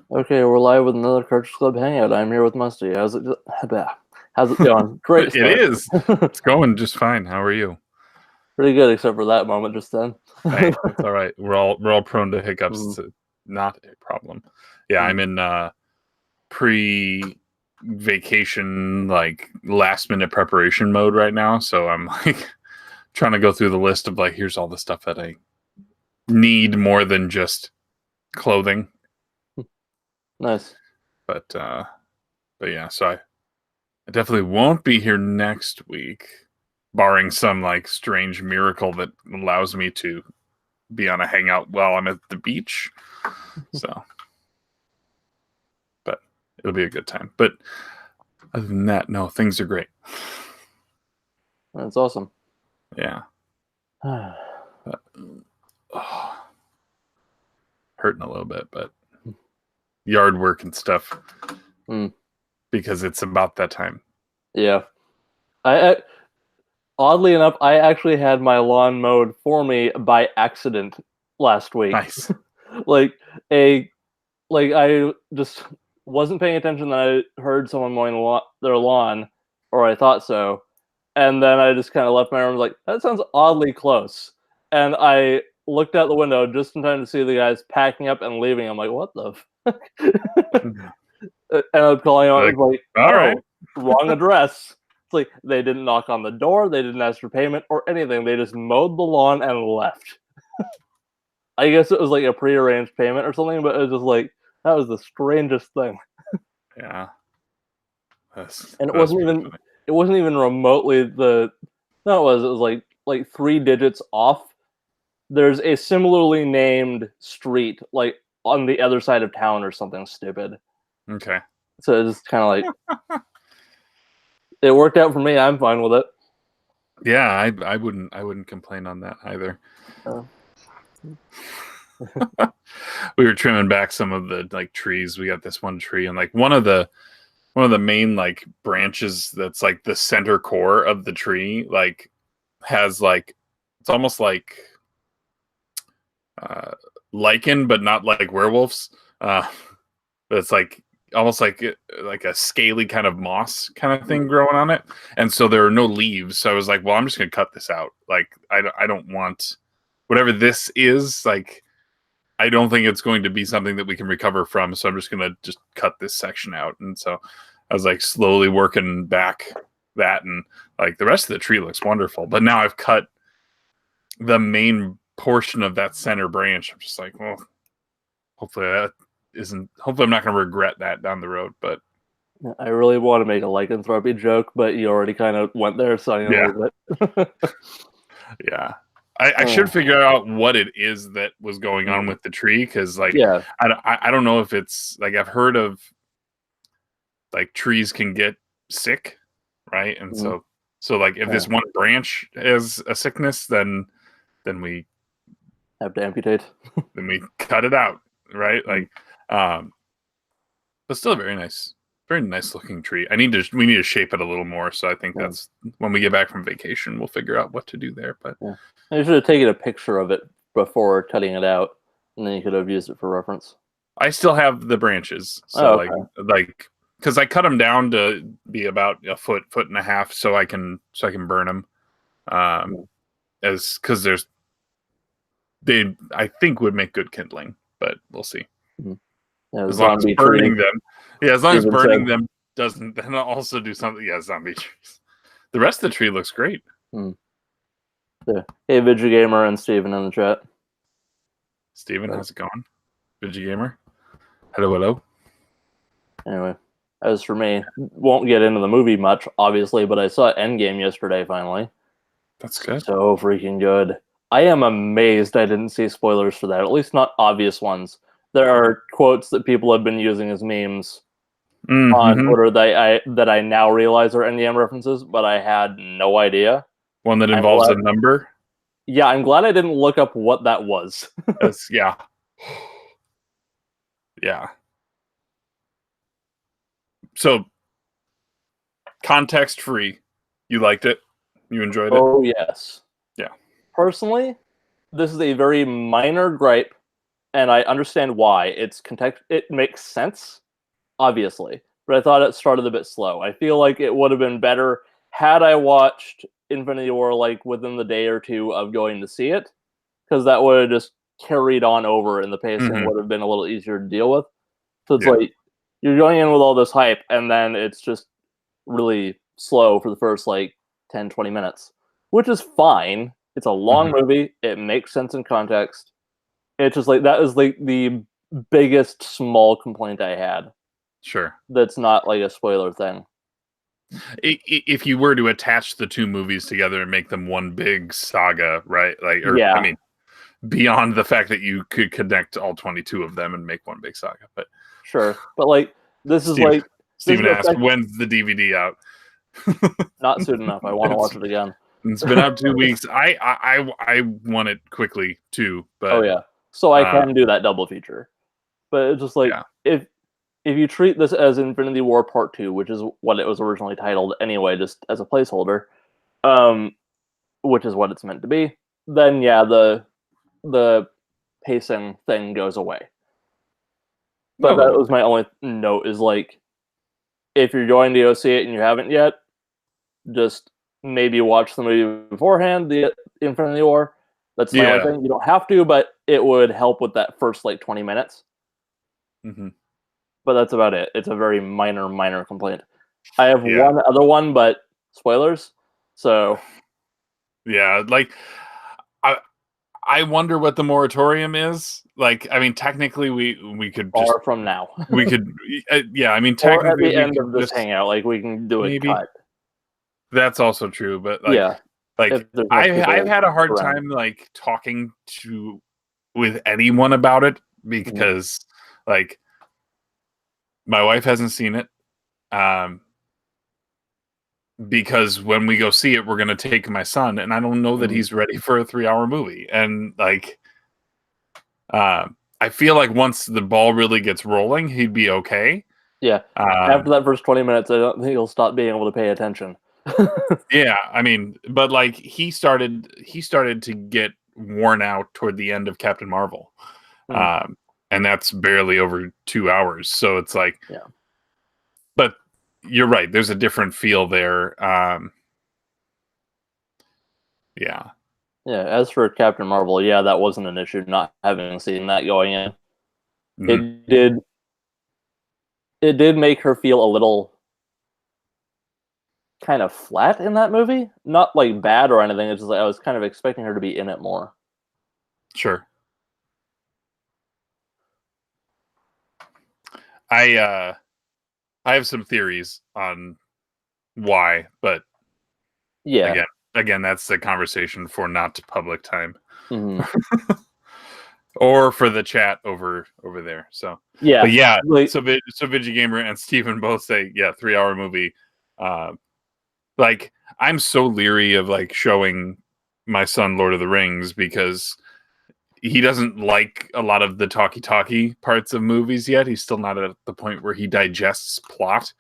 Okay, we're live with another Cartridge Club Hangout. I'm here with Musty. How's it going? Great It start. is. It's going just fine. How are you? Pretty good, except for that moment just then. Hey, it's all right. We're all prone to hiccups. Mhm. It's not a problem. Yeah, I'm Mhm. in pre-vacation, like last minute preparation mode right now. So I'm like trying to go through the list of like, here's all the stuff that I need more than just clothing. Nice. But yeah, so I definitely won't be here next week, barring some like strange miracle that allows me to be on a hangout while I'm at the beach. So, but it'll be a good time. But other than that, no, things are great. That's awesome. Yeah. But, oh, hurting a little bit, but yard work and stuff Mm. because it's about that time. Yeah. I oddly enough, I actually had my lawn mowed for me by accident last week. Nice. like a like I just wasn't paying attention that I heard someone mowing their lawn, or I thought so, and then I just kind of left my arm like that sounds oddly close, and I looked out the window just in time to see the guys packing up and leaving. I'm like, what the? And I'm calling out, Like, it's like, all right. oh, wrong address. It's like they didn't knock on the door, they didn't ask for payment or anything. They just mowed the lawn and left. I guess it was like a prearranged payment or something, but it was just like that was the strangest thing. Yeah. That's And that's pretty funny. it wasn't even remotely the no, it was like 3 digits off. There's a similarly named street like on the other side of town or something stupid. Okay. So it's kind of like it worked out for me. I'm fine with it. Yeah, I wouldn't complain on that either. Uh, We were trimming back some of the like trees. We got this one tree and like one of the main like branches that's like the center core of the tree like has like it's almost like uh lichen but not like werewolves. But it's like almost like a scaly kind of moss kind of thing growing on it, and so there are no leaves. So I was like, well, I'm just gonna cut this out. Like I don't want whatever this is. Like I don't think it's going to be something that we can recover from. So I'm just gonna just cut this section out. And so I was like slowly working back that, and like the rest of the tree looks wonderful. But now I've cut the main portion of that center branch. I'm just like, well, hopefully that isn't. Hopefully I'm not going to regret that down the road. But I really want to make a lycanthropy joke, but you already kind of went there, so I'm yeah, gonna leave it. yeah. I should figure out what it is that was going on with the tree because, like, Yeah. I don't know if it's like I've heard of like trees can get sick, right? And Mhm. so like if Yeah. this one branch has a sickness, then we Have to amputate. then we cut it out, right? Mhm. Like, um, but still a very nice looking tree. We need to shape it a little more. So I think Yeah. that's when we get back from vacation, we'll figure out what to do there. But Yeah. I should have taken a picture of it before cutting it out, and then you could have used it for reference. I still have the branches, so Oh, like okay. like because I cut them down to be about a foot and a half, so I can burn them. Yeah. As because they I think would make good kindling, but we'll see. Mhm. Yeah, As long as zombie tree. burning them, yeah, as long as Steven burning said. them doesn't then I'll also do something. Yeah, zombie trees. The rest of the tree looks great. Hmm. Yeah. Hey, Gamer and Steven in the chat. Steven, But how's it going? Gamer. Hello, hello. anyway, as for me, won't get into the movie much, obviously, but I saw Endgame yesterday finally. That's good. So freaking good. I am amazed I didn't see spoilers for that, at least not obvious ones. There are quotes that people have been using as memes on Mm-hmm. Twitter that I now realize are Endgame references, but I had no idea. One that I'm involves glad. a number. Yeah, I'm glad I didn't look up what that was. That's yeah. Yeah. So context free. You liked it? You enjoyed it? Oh yes. Yeah. Personally, this is a very minor gripe and I understand why. It makes sense, obviously, but I thought it started a bit slow. I feel like it would have been better had I watched Infinity War like within the day or two of going to see it, because that would have just carried on over, and the pacing would have been a little easier to deal with. So it's like you're going in with all this hype, and then it's just really slow for the first like 10, 20 minutes, which is fine. It's a long movie. It makes sense in context. It's just like that is like the biggest small complaint I had. Sure. That's not like a spoiler thing. If you were to attach the two movies together and make them one big saga, right? Like, or Yeah. I mean, beyond the fact that you could connect all 22 of them and make one big saga, but Sure. But like this is Steve, like this Steven is asked, when's the DVD out? not soon enough. I want to watch it again. It's been out 2 weeks. I want it quickly too, but Oh yeah. So I can do that double feature. But it's just like if you treat this as Infinity War Part 2, which is what it was originally titled anyway, just as a placeholder, which is what it's meant to be, then yeah, the pacing thing goes away. But that was my only note, is like, if you're going to go see it and you haven't yet, just maybe watch the movie beforehand, the Infinity War. That's my only thing. You don't have to, but it would help with that first like 20 minutes. But that's about it. It's a very minor complaint. I have one other one, but spoilers. So yeah, like I wonder what the moratorium is. Like, I mean, technically, we could just far from now. we could, yeah. I mean, Or at technically, the we end could of this just hangout, like we can do a maybe. cut. That's also true, but like, Yeah, like I've had a hard time like talking with anyone about it because like my wife hasn't seen it. Because when we go see it, we're going to take my son, and I don't know that he's ready for a 3-hour movie. And like, I feel like once the ball really gets rolling, he'd be okay. Yeah. After that first 20 minutes, I don't think he'll stop being able to pay attention. Yeah, I mean, but like he started to get worn out toward the end of Captain Marvel. And that's barely over 2 hours. So it's like, but you're right. There's a different feel there. Yeah. Yeah. As for Captain Marvel, yeah, that wasn't an issue. Not having seen that going in, it did make her feel a little kind of flat in that movie. Not like bad or anything. It's just like I was kind of expecting her to be in it more. Sure. I have some theories on why, but again, that's the conversation for not public time, or for the chat over there. So but yeah, so Vigigamer and Steven both say 3-hour movie. Like I'm so leery of like showing my son Lord of the Rings because he doesn't like a lot of the talky parts of movies yet. He's still not at the point where he digests plot.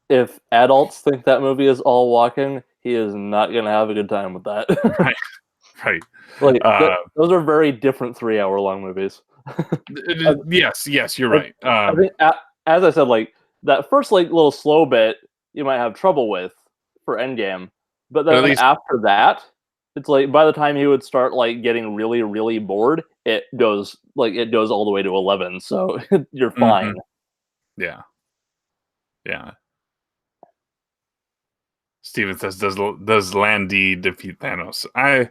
If adults think that movie is all walking, he is not going to have a good time with that. Right. Like those are very different 3-hour long movies. Yes, you're right. I think, as I said, like that first like little slow bit, you might have trouble with for Endgame, but then after that, it's like by the time he would start like getting really, really bored, it goes all the way to 11. So you're fine. Yeah. Steven says, "Does Landy defeat Thanos?" I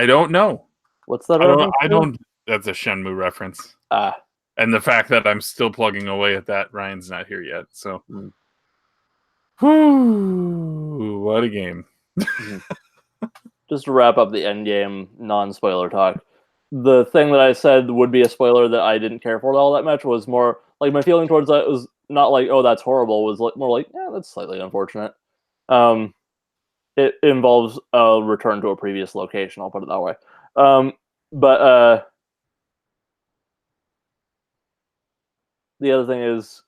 don't know. What's that reference? I don't. That's a Shenmue reference. And the fact that I'm still plugging away at that, Ryan's not here yet. So, what a game! Just to wrap up the Endgame non-spoiler talk, the thing that I said would be a spoiler that I didn't care for all that much was more like my feeling towards that was not like, oh, that's horrible, was more like, yeah, that's slightly unfortunate. It involves a return to a previous location, I'll put it that way. But the other thing is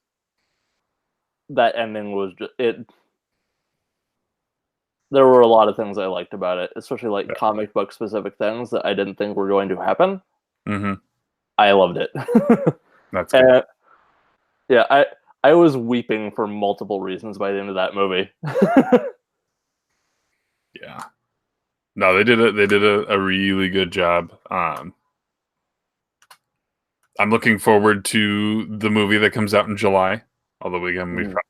that ending was there were a lot of things I liked about it, especially like comic book specific things that I didn't think were going to happen. I loved it. That's good. Yeah, I was weeping for multiple reasons by the end of that movie. Yeah. No, they did a really good job. I'm looking forward to the movie that comes out in July. Although again, we probably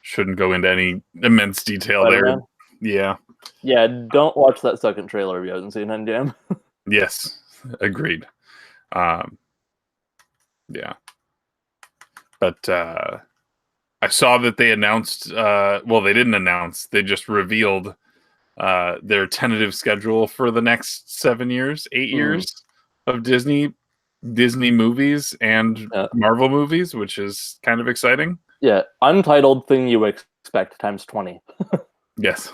shouldn't go into any immense detail Spider-Man? there. Yeah. Yeah, don't watch that second trailer if you haven't seen Endgame. Yes. Agreed. Yeah. But I saw that they announced. Well, they didn't announce. They just revealed their tentative schedule for the next 7 years, 8 years of Disney movies and Marvel movies, which is kind of exciting. Yeah, untitled thing you expect times 20. Yes.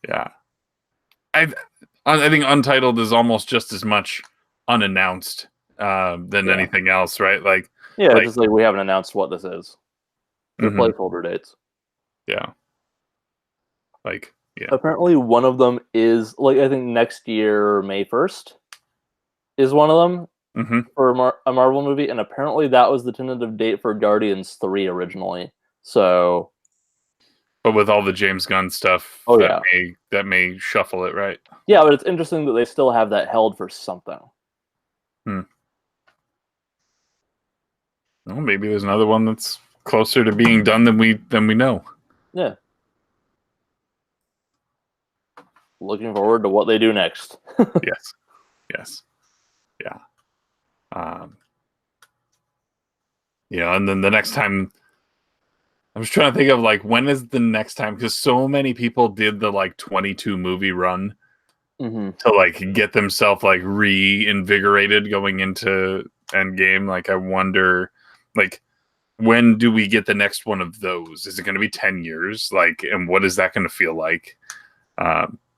Yeah. I think Untitled is almost just as much unannounced than anything else, right? Like, just like we haven't announced what this is. They're placeholder dates. Yeah. Like, yeah. Apparently, one of them is like I think next year, May 1st, is one of them for a Marvel movie, and apparently that was the tentative date for Guardians 3 originally. So, but with all the James Gunn stuff, that may shuffle it, right? Yeah, but it's interesting that they still have that held for something. Well, maybe there's another one that's closer to being done than we know. Yeah. Looking forward to what they do next. Yes. Yeah. And then the next time, I was trying to think of like when is the next time, because so many people did the like 22 movie run to like get themselves like reinvigorated going into Endgame. Like, I wonder, like, when do we get the next one of those? Is it going to be 10 years? Like, and what is that going to feel like?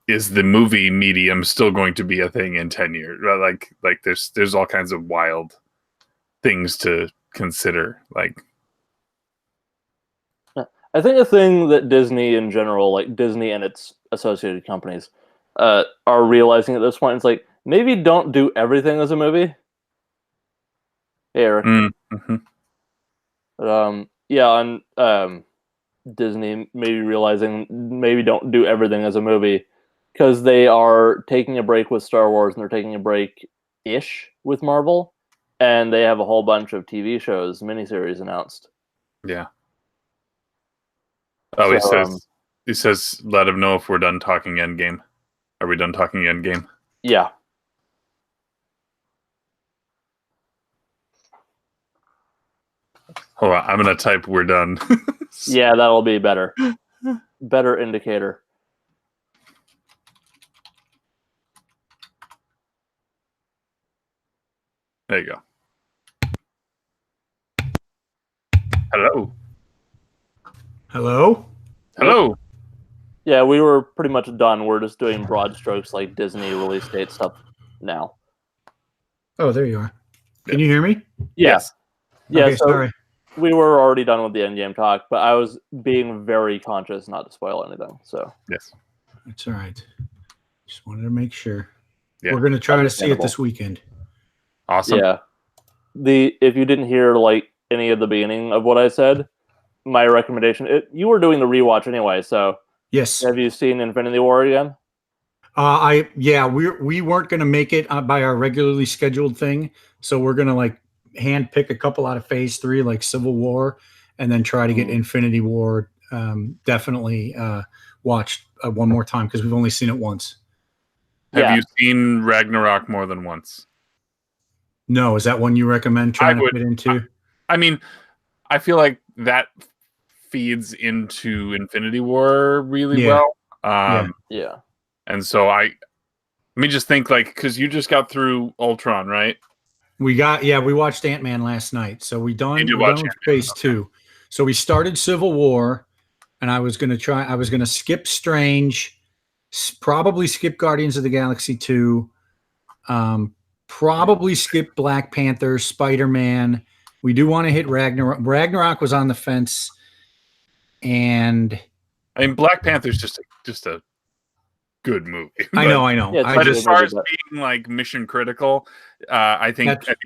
Is the movie medium still going to be a thing in 10 years? Like there's all kinds of wild things to consider. Like, I think the thing that Disney in general, like Disney and its associated companies, are realizing at this point is like, maybe don't do everything as a movie. Hey, Eric. Disney maybe realizing maybe don't do everything as a movie, because they are taking a break with Star Wars and they're taking a break-ish with Marvel, and they have a whole bunch of TV shows, miniseries announced. Yeah. Oh, so, he says, let him know if we're done talking Endgame. Are we done talking Endgame? Yeah. Hold on, I'm gonna type "we're done." Yeah, that'll be better. Better indicator. There you go. Hello. Hello. Yeah, we were pretty much done. We're just doing broad strokes like Disney release date stuff now. Oh, there you are. Can you hear me? Yes. Yeah, okay, so sorry. We were already done with the Endgame talk, but I was being very conscious not to spoil anything. So yes, it's all right. Just wanted to make sure. Yeah. We're going to try to see it this weekend. Awesome. Yeah. If you didn't hear like any of the beginning of what I said, my recommendation. You were doing the rewatch anyway, so yes. Have you seen Infinity War again? We weren't going to make it by our regularly scheduled thing, so we're going to like hand pick a couple out of Phase 3, like Civil War, and then try to get Infinity War definitely watched one more time, because we've only seen it once. Have you seen Ragnarok more than once? No. Is that one you recommend trying to fit into? I mean, I feel like that feeds into Infinity War really well. Yeah. And so let me just think, like, because you just got through Ultron, right? We watched Ant-Man last night. So we're done with Phase 2. So we started Civil War, and I was going to skip Strange, probably skip Guardians of the Galaxy 2, probably skip Black Panther, Spider-Man. We do want to hit Ragnarok. Ragnarok was on the fence, and I mean, Black Panther's just a good movie. I know. Yeah, it's I But just- as far as being like mission critical, I think That's-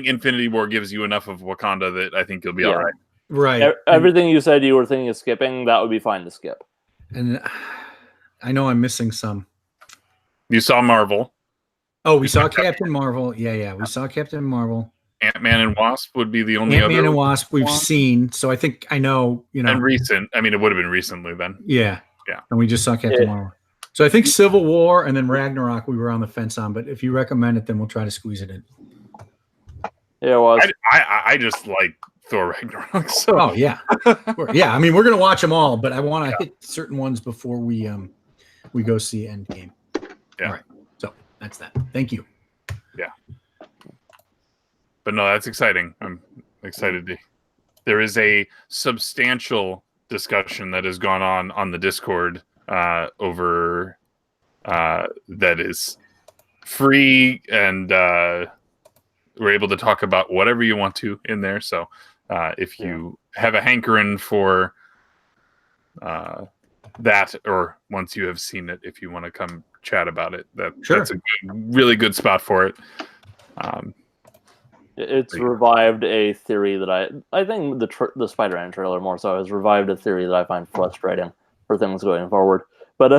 Infinity War gives you enough of Wakanda that I think you'll be all right. right. Everything you said you were thinking of skipping, that would be fine to skip. And I know I'm missing some. You saw Marvel. Oh, we saw Captain Marvel. Yeah. We saw Captain Marvel. Ant-Man and Wasp would be the only Ant-Man other and Wasp we've one. seen, so I think I know. And recent. I mean, it would have been recently then. Yeah. Yeah. And we just saw Captain Marvel. So I think Civil War and then Ragnarok we were on the fence on, but if you recommend it, then we'll try to squeeze it in. Yeah, it was. I just like Thor Ragnarok. So. Oh yeah, yeah. I mean, we're gonna watch them all, but I want to hit certain ones before we go see Endgame. Yeah. All right. So that's that. Thank you. Yeah. But no, that's exciting. I'm excited to. There is a substantial discussion that has gone on the Discord over that is free, and we're able to talk about whatever you want to in there. So if you have a hankering for that, or once you have seen it, if you want to come chat about it, that's a really good spot for it. It's revived a theory that I think the Spider-Man trailer more so has revived a theory that I find frustrating for things going forward. But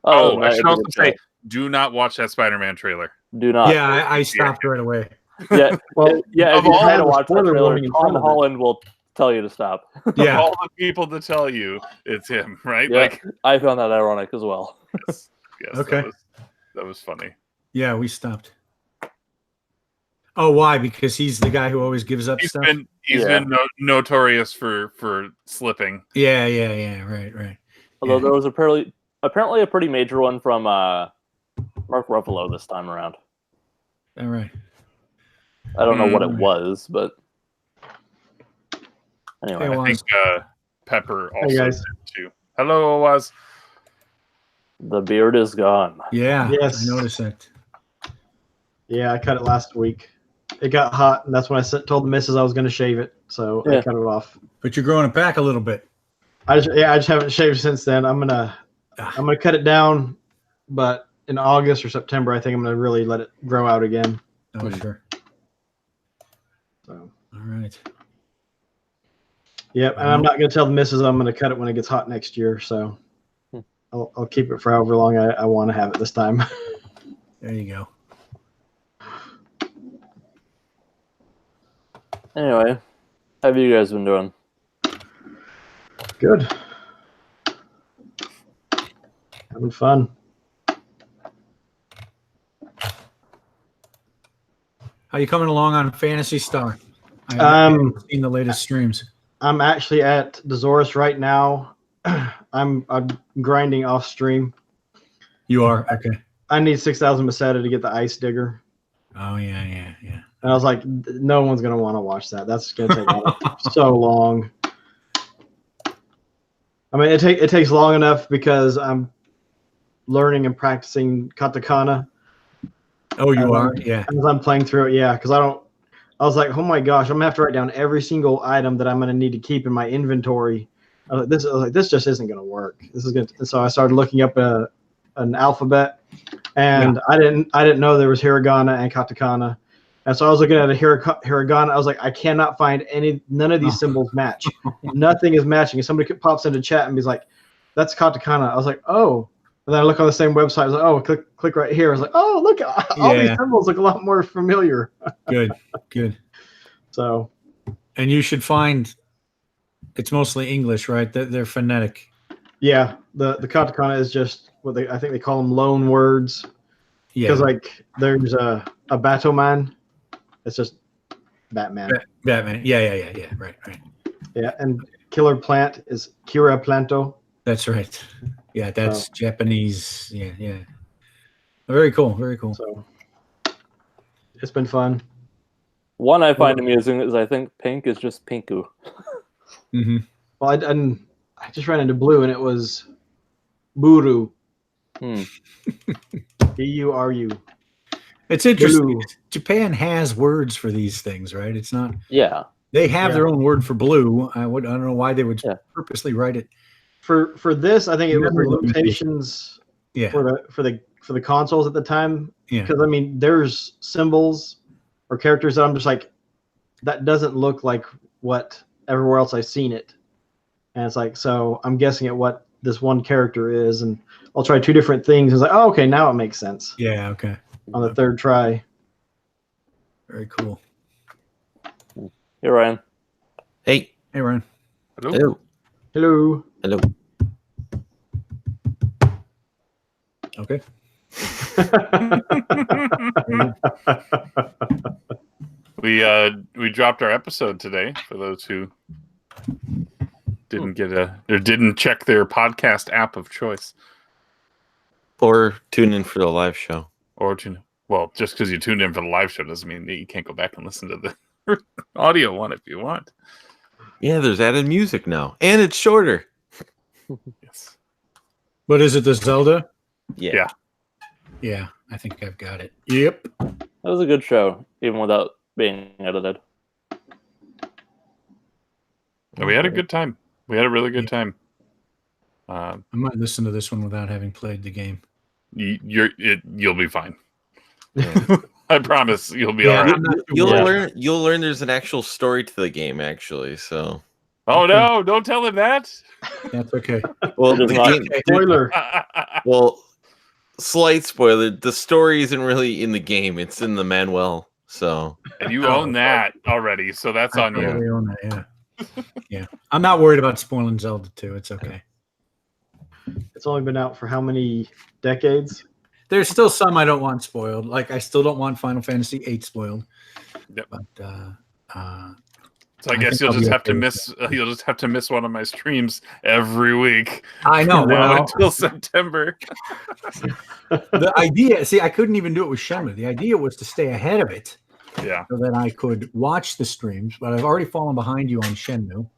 I should also say, do not watch that Spider-Man trailer. Do not. Yeah, I stopped right away. Yeah, Well, yeah. If you try to watch that spoiler trailer, warning in Tom front of it. Holland will tell you to stop. Yeah. Of all the people to tell you, it's him, right? Yeah, Like, I found that ironic as well. yes, Okay. that was funny. Yeah, we stopped. Oh, why? Because he's the guy who always gives up He's stuff. been notorious for slipping. Yeah. Right. Although there was apparently a pretty major one from Mark Ruffalo this time around. All right. I don't know what it was, but anyway. Hey, I think Pepper also Hey, guys. did too. Hello, Oz. The beard is gone. Yeah. Yes. I noticed that. Yeah, I cut it last week. It got hot, and that's when I told the missus I was going to shave it, so I cut it off. But you're growing it back a little bit. I just haven't shaved since then. I'm gonna cut it down, but in August or September, I think I'm gonna really let it grow out again. Oh, sure. So. All right. Yep, and I'm not gonna tell the missus I'm gonna cut it when it gets hot next year. So I'll keep it for however long I want to have it this time. There you go. Anyway, how have you guys been doing? Good. Having fun. How you coming along on Phantasy Star? I haven't seen the latest streams. I'm actually at Dezoris right now. I'm grinding off stream. You are? Okay. I need 6,000 Meseta to get the ice digger. Oh, yeah. And I was like, no one's going to want to watch that. That's going to take so long. I mean, it takes long enough because I'm learning and practicing katakana. Oh, you are? Yeah. As I'm playing through it, yeah. Because I was like, oh my gosh, I'm going to have to write down every single item that I'm going to need to keep in my inventory. I was like, this just isn't going to work. And so I started looking up an alphabet, and I didn't know there was hiragana and katakana. And so I was looking at a hiragana. I was like, I cannot find none of these symbols match. Nothing is matching. And somebody pops into chat and be like, that's katakana. I was like, oh. And then I look on the same website. I was like, oh, click right here. I was like, oh, look, all these symbols look a lot more familiar. Good. So. And you should find, it's mostly English, right? They're phonetic. Yeah, the katakana is just what I think they call them loan words. Yeah. Because like there's a Batman. It's just Batman. Batman. Yeah. Right. Yeah, and killer plant is Kira Planto. That's right. Yeah, that's Japanese. Yeah. Very cool. So it's been fun. One I find amusing is I think pink is just pinku. Mm-hmm. Well, I just ran into blue, and it was Buru. B-U-R-U. It's interesting. Japan has words for these things, right? It's not. Yeah. They have their own word for blue. I don't know why they would purposely write it. For this, I think it was the limitations Yeah. for the consoles at the time. Yeah. Because I mean, there's symbols or characters that I'm just like, that doesn't look like what everywhere else I've seen it. And it's like, so I'm guessing at what this one character is, and I'll try 2 different things. It's like, oh, okay, now it makes sense Yeah. Okay. on the 3rd try. Very cool. Hey, Ryan. Hey. Hey, Ryan. Hello. Hello. Hello. Okay. We dropped our episode today for those who didn't get or didn't check their podcast app of choice, Or tune in for the live show. or just because you tuned in for the live show doesn't mean that you can't go back and listen to the audio one if you want. Yeah, there's added music now, and it's shorter. Yes. But is it the Zelda? Yeah. Yeah, I think I've got it. Yep. That was a good show, even without being edited. And we had a good time. We had a really good time. I might listen to this one without having played the game. You'll be fine. Yeah. I promise you'll be Yeah. all right. I'm not too You'll worried. learn there's an actual story to the game, actually. So, Oh no! Don't tell him that. That's okay. well, It is the not- game, Spoiler. well, slight spoiler: the story isn't really in the game; it's in the manual. So, And you own that already, so that's I on you. totally own that, yeah. Yeah. I'm not worried about spoiling Zelda 2. It's okay. It's only been out for how many decades? There's still some I don't want spoiled. Like, I still don't want Final Fantasy VIII spoiled. Yep. But, So I I guess think you'll I'll be just have okay to with miss. You'll just have to miss one of my streams every week. I know. From now Well, until September. the idea, see, I couldn't even do it with Shenmue. The idea was to stay ahead of it Yeah. so that I could watch the streams, but I've already fallen behind you on Shenmue.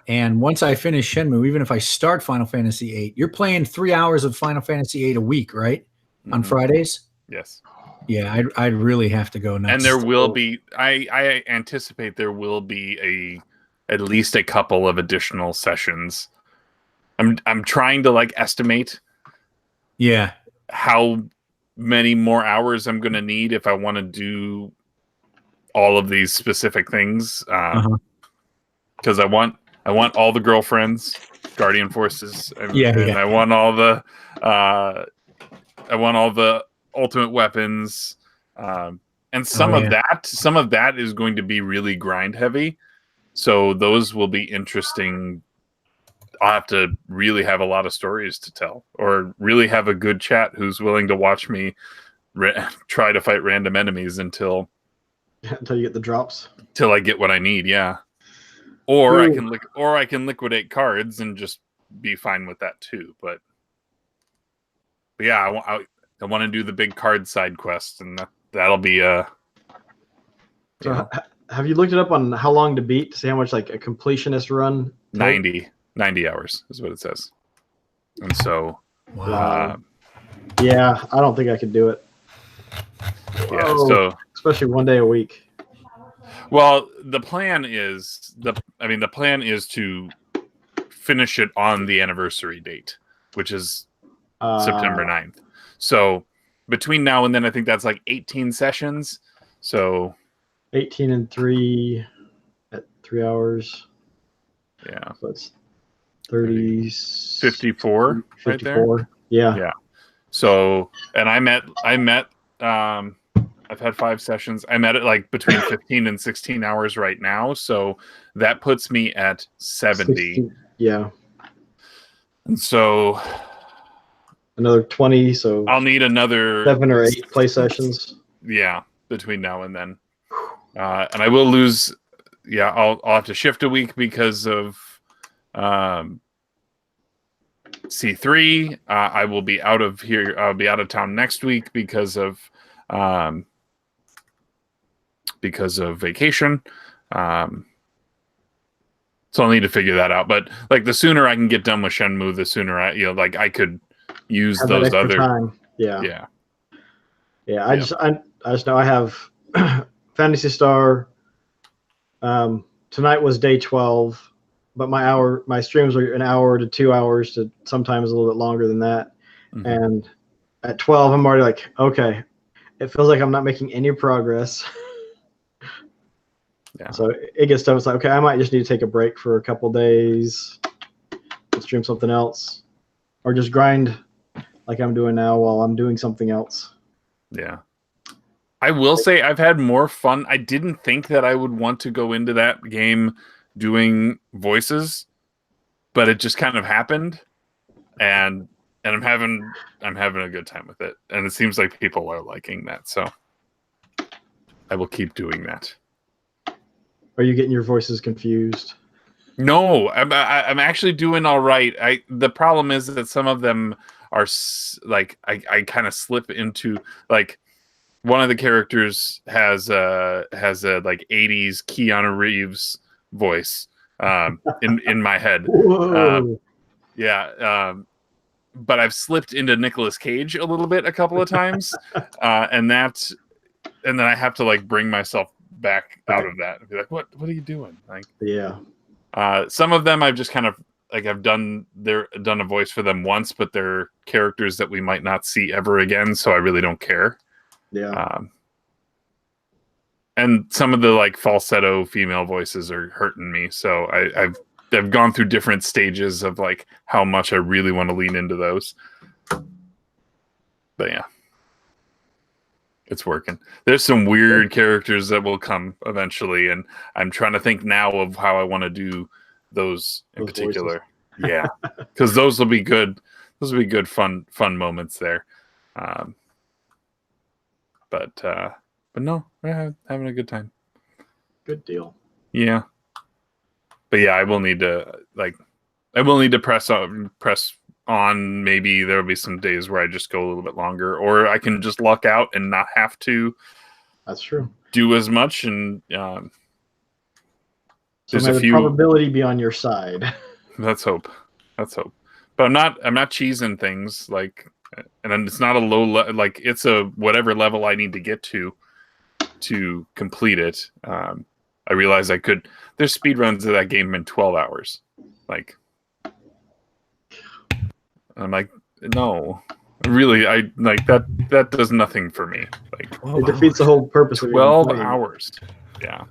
And once I finish Shenmue, even if I start Final Fantasy VIII, you're playing 3 hours of Final Fantasy VIII a week, right? On Mhm. Fridays? Yes. Yeah, I'd really have to go nuts. And there will be. I anticipate there will be at least a couple of additional sessions. I'm trying to like estimate Yeah. how many more hours I'm going to need if I want to do all of these specific things. Because I want all the girlfriends, Guardian Forces, and, Yeah, and yeah. I want all the ultimate weapons, and some of that is going to be really grind heavy. So those will be interesting. I'll have to really have a lot of stories to tell, or really have a good chat who's willing to watch me try to fight random enemies until Until you get the drops. I get what I need. Yeah. Or Ooh. I can liquidate cards and just be fine with that too. But yeah, I want to do the big card side quest, and that'll be So have you looked it up on how long to beat to see how much like a completionist run? take? 90 hours is what it says. And so Wow. Yeah, I don't think I could do it. yeah, Whoa. so Especially one day a week. well, the plan is to finish it on the anniversary date, which is September 9th. So between now and then, I think that's like 18 sessions. So 18 and 3 at 3 hours. yeah, So it's 30, 54 right there. 54. Yeah. Yeah. So, and I've had 5 sessions. I'm at it like between 15 and 16 hours right now. So that puts me at 70. 16, yeah. And so Another 20. So I'll need another 7 or 8 play sessions. Yeah, between now and then. And I will lose. Yeah, I'll have to shift a week because of C3. I will be out of here. I'll be out of town next week because of vacation. So I'll need to figure that out. But like the sooner I can get done with Shenmue, the sooner I could use Have that those extra other. time. Yeah. Yeah. Yeah. I just know I have Fantasy Star. Tonight was day 12, but my streams are an hour to 2 hours to sometimes a little bit longer than that. Mhm. And at 12, I'm already like, okay, it feels like I'm not making any progress. Yeah. So it gets tough. It's like, okay, I might just need to take a break for a couple days, stream something else, or just grind like I'm doing now while I'm doing something else. Yeah. I will say I've had more fun. I didn't think that I would want to go into that game doing voices, but it just kind of happened, and I'm having a good time with it, and it seems like people are liking that, so I will keep doing that. Are you getting your voices confused? No, I'm actually doing all right. The problem is that some of them are like I kind of slip into like. One of the characters has a like 80s Keanu Reeves voice in my head. Whoa. But I've slipped into Nicolas Cage a little bit a couple of times, and then I have to like bring myself back out of that and be like, what are you doing? Like, Yeah. some of them I've just kind of like I've done a voice for them once, but they're characters that we might not see ever again, so I really don't care. Yeah. And some of the like falsetto female voices are hurting me, so I've gone through different stages of like how much I really want to lean into those. But yeah, it's working. There's some weird characters that will come eventually, and I'm trying to think now of how I want to do those in particular. Yeah, because those will be good. Those will be good, fun moments there. But no, we're having a good time. Good deal. Yeah. But yeah, I will need to press on. Maybe there'll be some days where I just go a little bit longer, or I can just luck out and not have to. That's true. Do as much, and So there's may a the few. probability be on your side. Let's hope. But I'm not cheesing things like, and it's not a low like it's a whatever level I need to get to complete it. I realize I could. There's speed runs of that game in 12 hours. Like, I'm like, no, really, I like that. That does nothing for me. Like, It defeats the whole purpose of 12 even playing. hours. Yeah.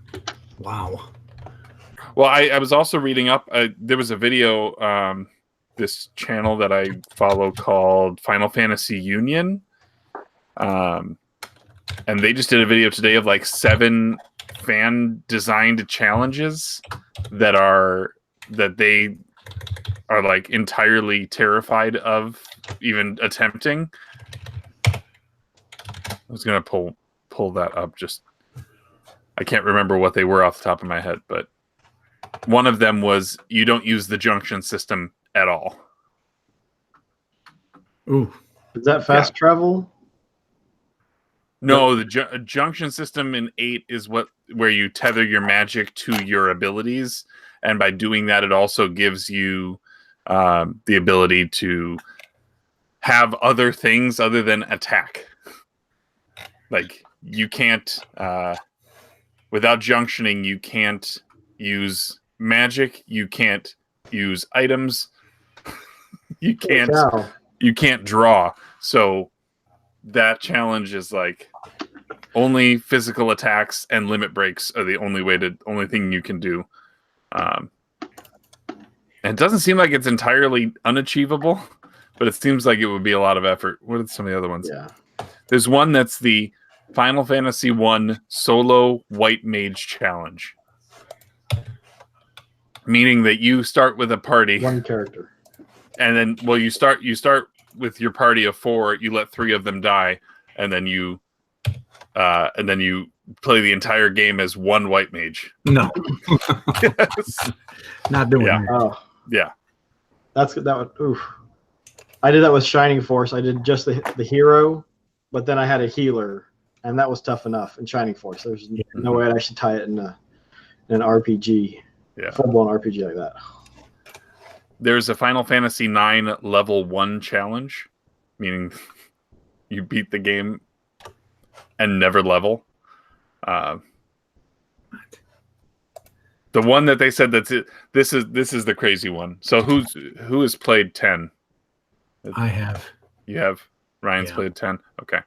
Wow. Well, I was also reading up. There was a video, this channel that I follow called Final Fantasy Union, and they just did a video today of like 7 fan designed challenges that they are like entirely terrified of even attempting. I was gonna pull that up. Just I can't remember what they were off the top of my head, but one of them was you don't use the junction system at all. Ooh. Is that fast travel? No, the junction system in 8 is where you tether your magic to your abilities, and by doing that, it also gives you the ability to have other things other than attack. Like you can't, without junctioning, you can't use magic. You can't use items. You can't draw. So that challenge is like only physical attacks and limit breaks are the only thing you can do. And it doesn't seem like it's entirely unachievable, but it seems like it would be a lot of effort. What are some of the other ones? Yeah. There's one that's the Final Fantasy 1 solo white mage challenge. Meaning that you start with a party. One character. And then you start with your party of 4, you let 3 of them die, and then you play the entire game as one white mage. No. Yes. Not doing Yeah. that. Oh, Yeah. that would. Oof. I did that with Shining Force. I did just the hero, but then I had a healer, and that was tough enough in Shining Force. There's no way I'd actually tie it in an RPG. Yeah. Full blown RPG like that. There's a Final Fantasy 9 level 1 challenge, meaning you beat the game and never level. The one that they said that's it. This is the crazy one. So who has played 10? I have. You have. Ryan's Yeah. played 10. Okay.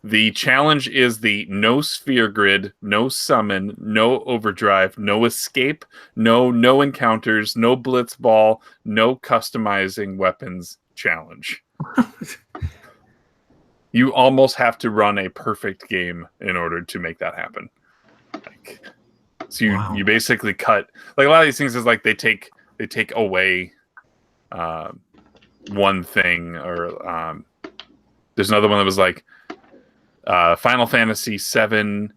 The challenge is the no sphere grid, no summon, no overdrive, no escape, no encounters, no blitz ball, no customizing weapons challenge. You almost have to run a perfect game in order to make that happen. Like, so you basically cut, like, a lot of these things is like they take away one thing, or there's another one that was like Final Fantasy VII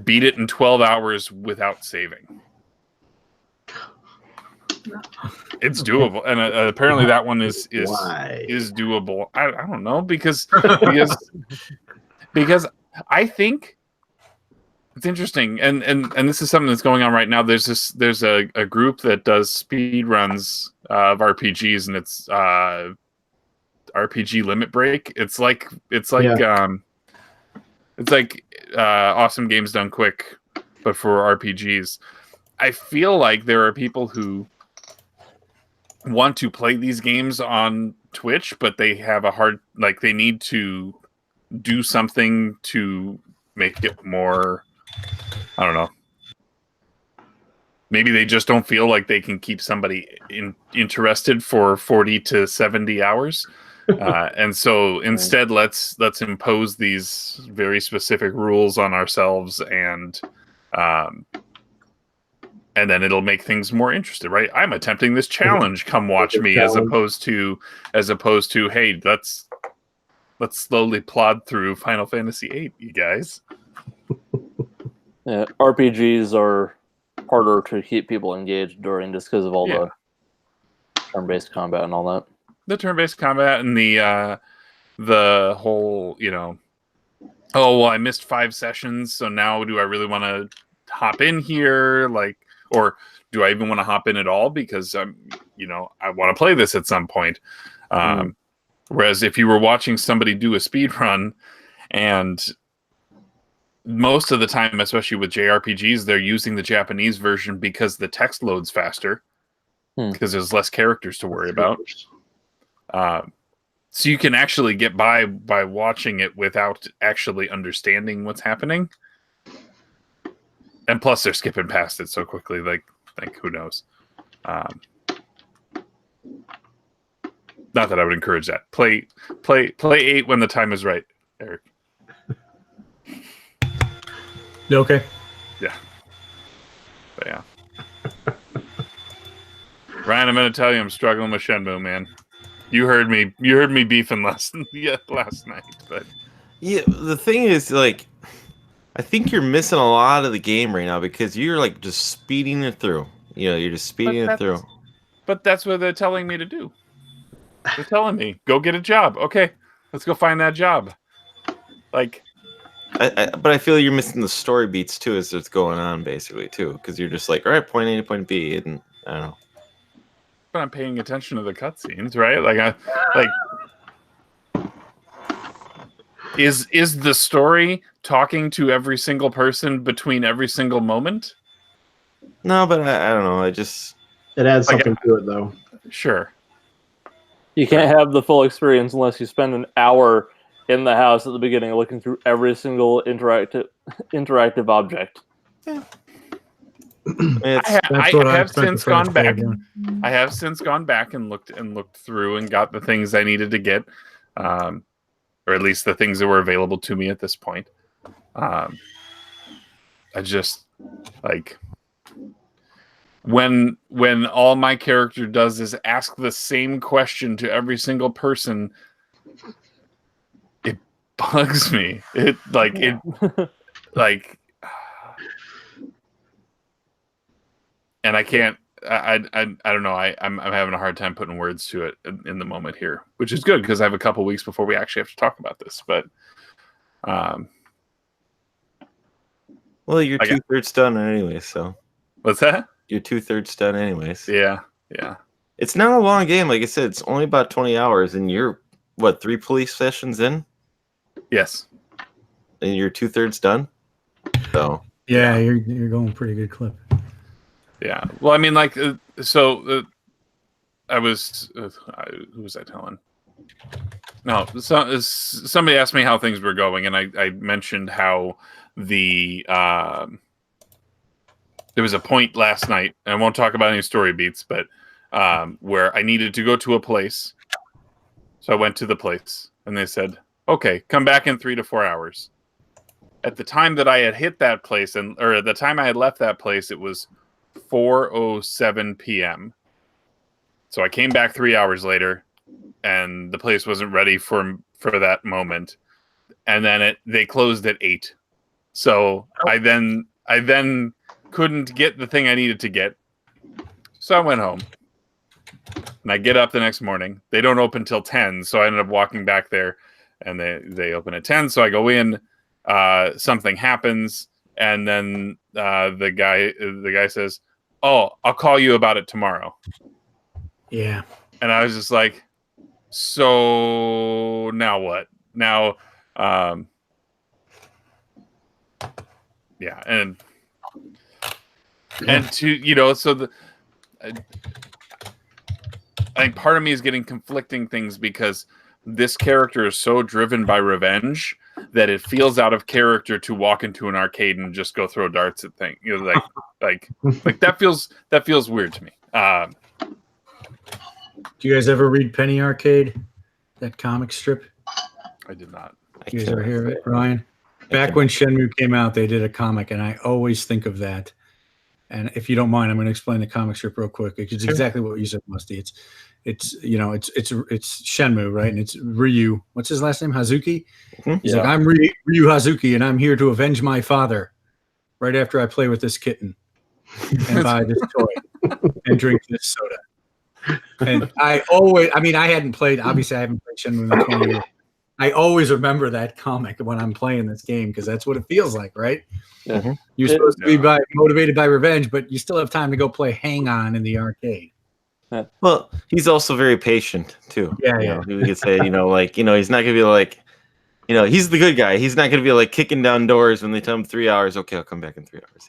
beat it in 12 hours without saving. It's doable, and apparently that one is doable. I don't know because I think it's interesting, and this is something that's going on right now. There's a group that does speed runs of RPGs, and it's RPG Limit Break. It's like Awesome Games Done Quick, but for RPGs. I feel like there are people who want to play these games on Twitch, but they have they need to do something to make it more, I don't know. Maybe they just don't feel like they can keep somebody interested for 40 to 70 hours. And so instead, let's impose these very specific rules on ourselves, and then it'll make things more interesting, right? I'm attempting this challenge. Come watch me, as opposed to, hey, let's slowly plod through Final Fantasy VIII, you guys. Yeah, RPGs are harder to keep people engaged during, just because of all the turn-based combat and all that. The turn-based combat and the whole, oh, well, I missed 5 sessions, so now do I really want to hop in here? Like, or do I even want to hop in at all? Because I want to play this at some point. Whereas if you were watching somebody do a speed run, and most of the time, especially with JRPGs, they're using the Japanese version because the text loads faster, because there's less characters to worry about. So you can actually get by watching it without actually understanding what's happening. And plus, they're skipping past it so quickly. Like who knows? Not that I would encourage that. Play 8 when the time is right, Eric. Okay. Yeah. But yeah. Ryan, I'm going to tell you, I'm struggling with Shenmue, man. You heard me beefing last night, but yeah, the thing is, like, I think you're missing a lot of the game right now because you're like just speeding it through. You're just speeding it through. But that's what they're telling me to do. They're telling me, go get a job. Okay, let's go find that job. Like, but I feel you're missing the story beats too as it's going on, basically, too, because you're just like, all right, point A to point B, and I don't know. But I'm paying attention to the cutscenes, right? Is the story talking to every single person between every single moment? No, but I don't know. It adds something to it, though. Sure. You can't have the full experience unless you spend an hour in the house at the beginning looking through every single interactive object. Yeah. I have since gone back. I have since gone back and looked through and got the things I needed to get, or at least the things that were available to me at this point. I just like when all my character does is ask the same question to every single person. It bugs me. And I can't. I don't know. I'm having a hard time putting words to it in the moment here, which is good because I have a couple weeks before we actually have to talk about this. But, well, you're 2/3 done anyway. So what's that? You're 2/3 done anyways. Yeah. It's not a long game, like I said. It's only about 20 hours, and you're 3 police sessions in? Yes. And you're 2/3 done. So yeah, you're going pretty good clip. Yeah. Well, I mean, like, I was who was I telling? No, somebody asked me how things were going, and I mentioned how the there was a point last night, and I won't talk about any story beats, but where I needed to go to a place. So I went to the place, and they said, okay, come back in 3 to 4 hours. At the time that I had hit that place, or at the time I had left that place, it was 4:07 p.m. So I came back 3 hours later, and the place wasn't ready for that moment. And then they closed at 8. So I then couldn't get the thing I needed to get. So I went home. And I get up the next morning. They don't open till 10, so I ended up walking back there, and they open at 10. So I go in. Something happens, and then the guy says, "Oh, I'll call you about it tomorrow." Yeah. And I was just like, "So now what? Now, yeah." And to so I think part of me is getting conflicting things because this character is so driven by revenge that it feels out of character to walk into an arcade and just go throw darts at things. Like that feels weird to me. Do you guys ever read Penny Arcade? That comic strip? I did not. You guys ever hear of it, Ryan? Back when Shenmue came out, they did a comic, and I always think of that. And if you don't mind, I'm going to explain the comic strip real quick. It's exactly what you said, Musty. It's Shenmue, right? And it's Ryu. What's his last name? Hazuki. He's like, I'm Ryu Hazuki, and I'm here to avenge my father. Right after I play with this kitten and buy this toy and drink this soda. And I hadn't played. Obviously, I haven't played Shenmue in 20 years. I always remember that comic when I'm playing this game because that's what it feels like, right? Yeah. You're supposed to be motivated by revenge, but you still have time to go play Hang-On in the arcade. Well, he's also very patient too. Yeah. You could say, he's not gonna be like, he's the good guy. He's not gonna be like kicking down doors when they tell him 3 hours. Okay, I'll come back in 3 hours.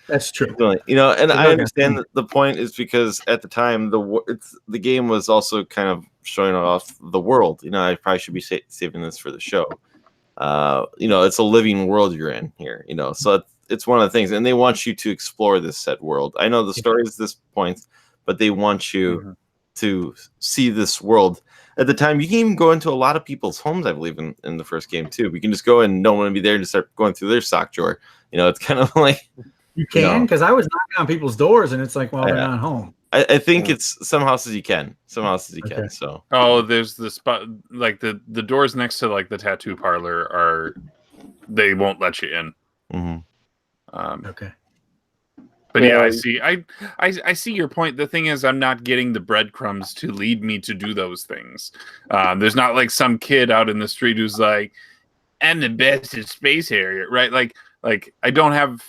That's true. And I understand that the point is because at the time the game was also kind of showing off the world. I probably should be saving this for the show. It's a living world you're in here. So it's one of the things, and they want you to explore this said world. I know the story is this point, but they want you to see this world. At the time, you can even go into a lot of people's homes, I believe, in the first game too. We can just go and no one will be there and just start going through their sock drawer. It's kind of like you can, because I was knocking on people's doors and it's like, well, they're not home. I think it's some houses you can, can. So there's the spot like the doors next to like the tattoo parlor they won't let you in. Mm-hmm. Okay. But I see. I see your point. The thing is, I'm not getting the breadcrumbs to lead me to do those things. There's not like some kid out in the street who's like, "I'm the best at Space Harrier," right? Like I don't have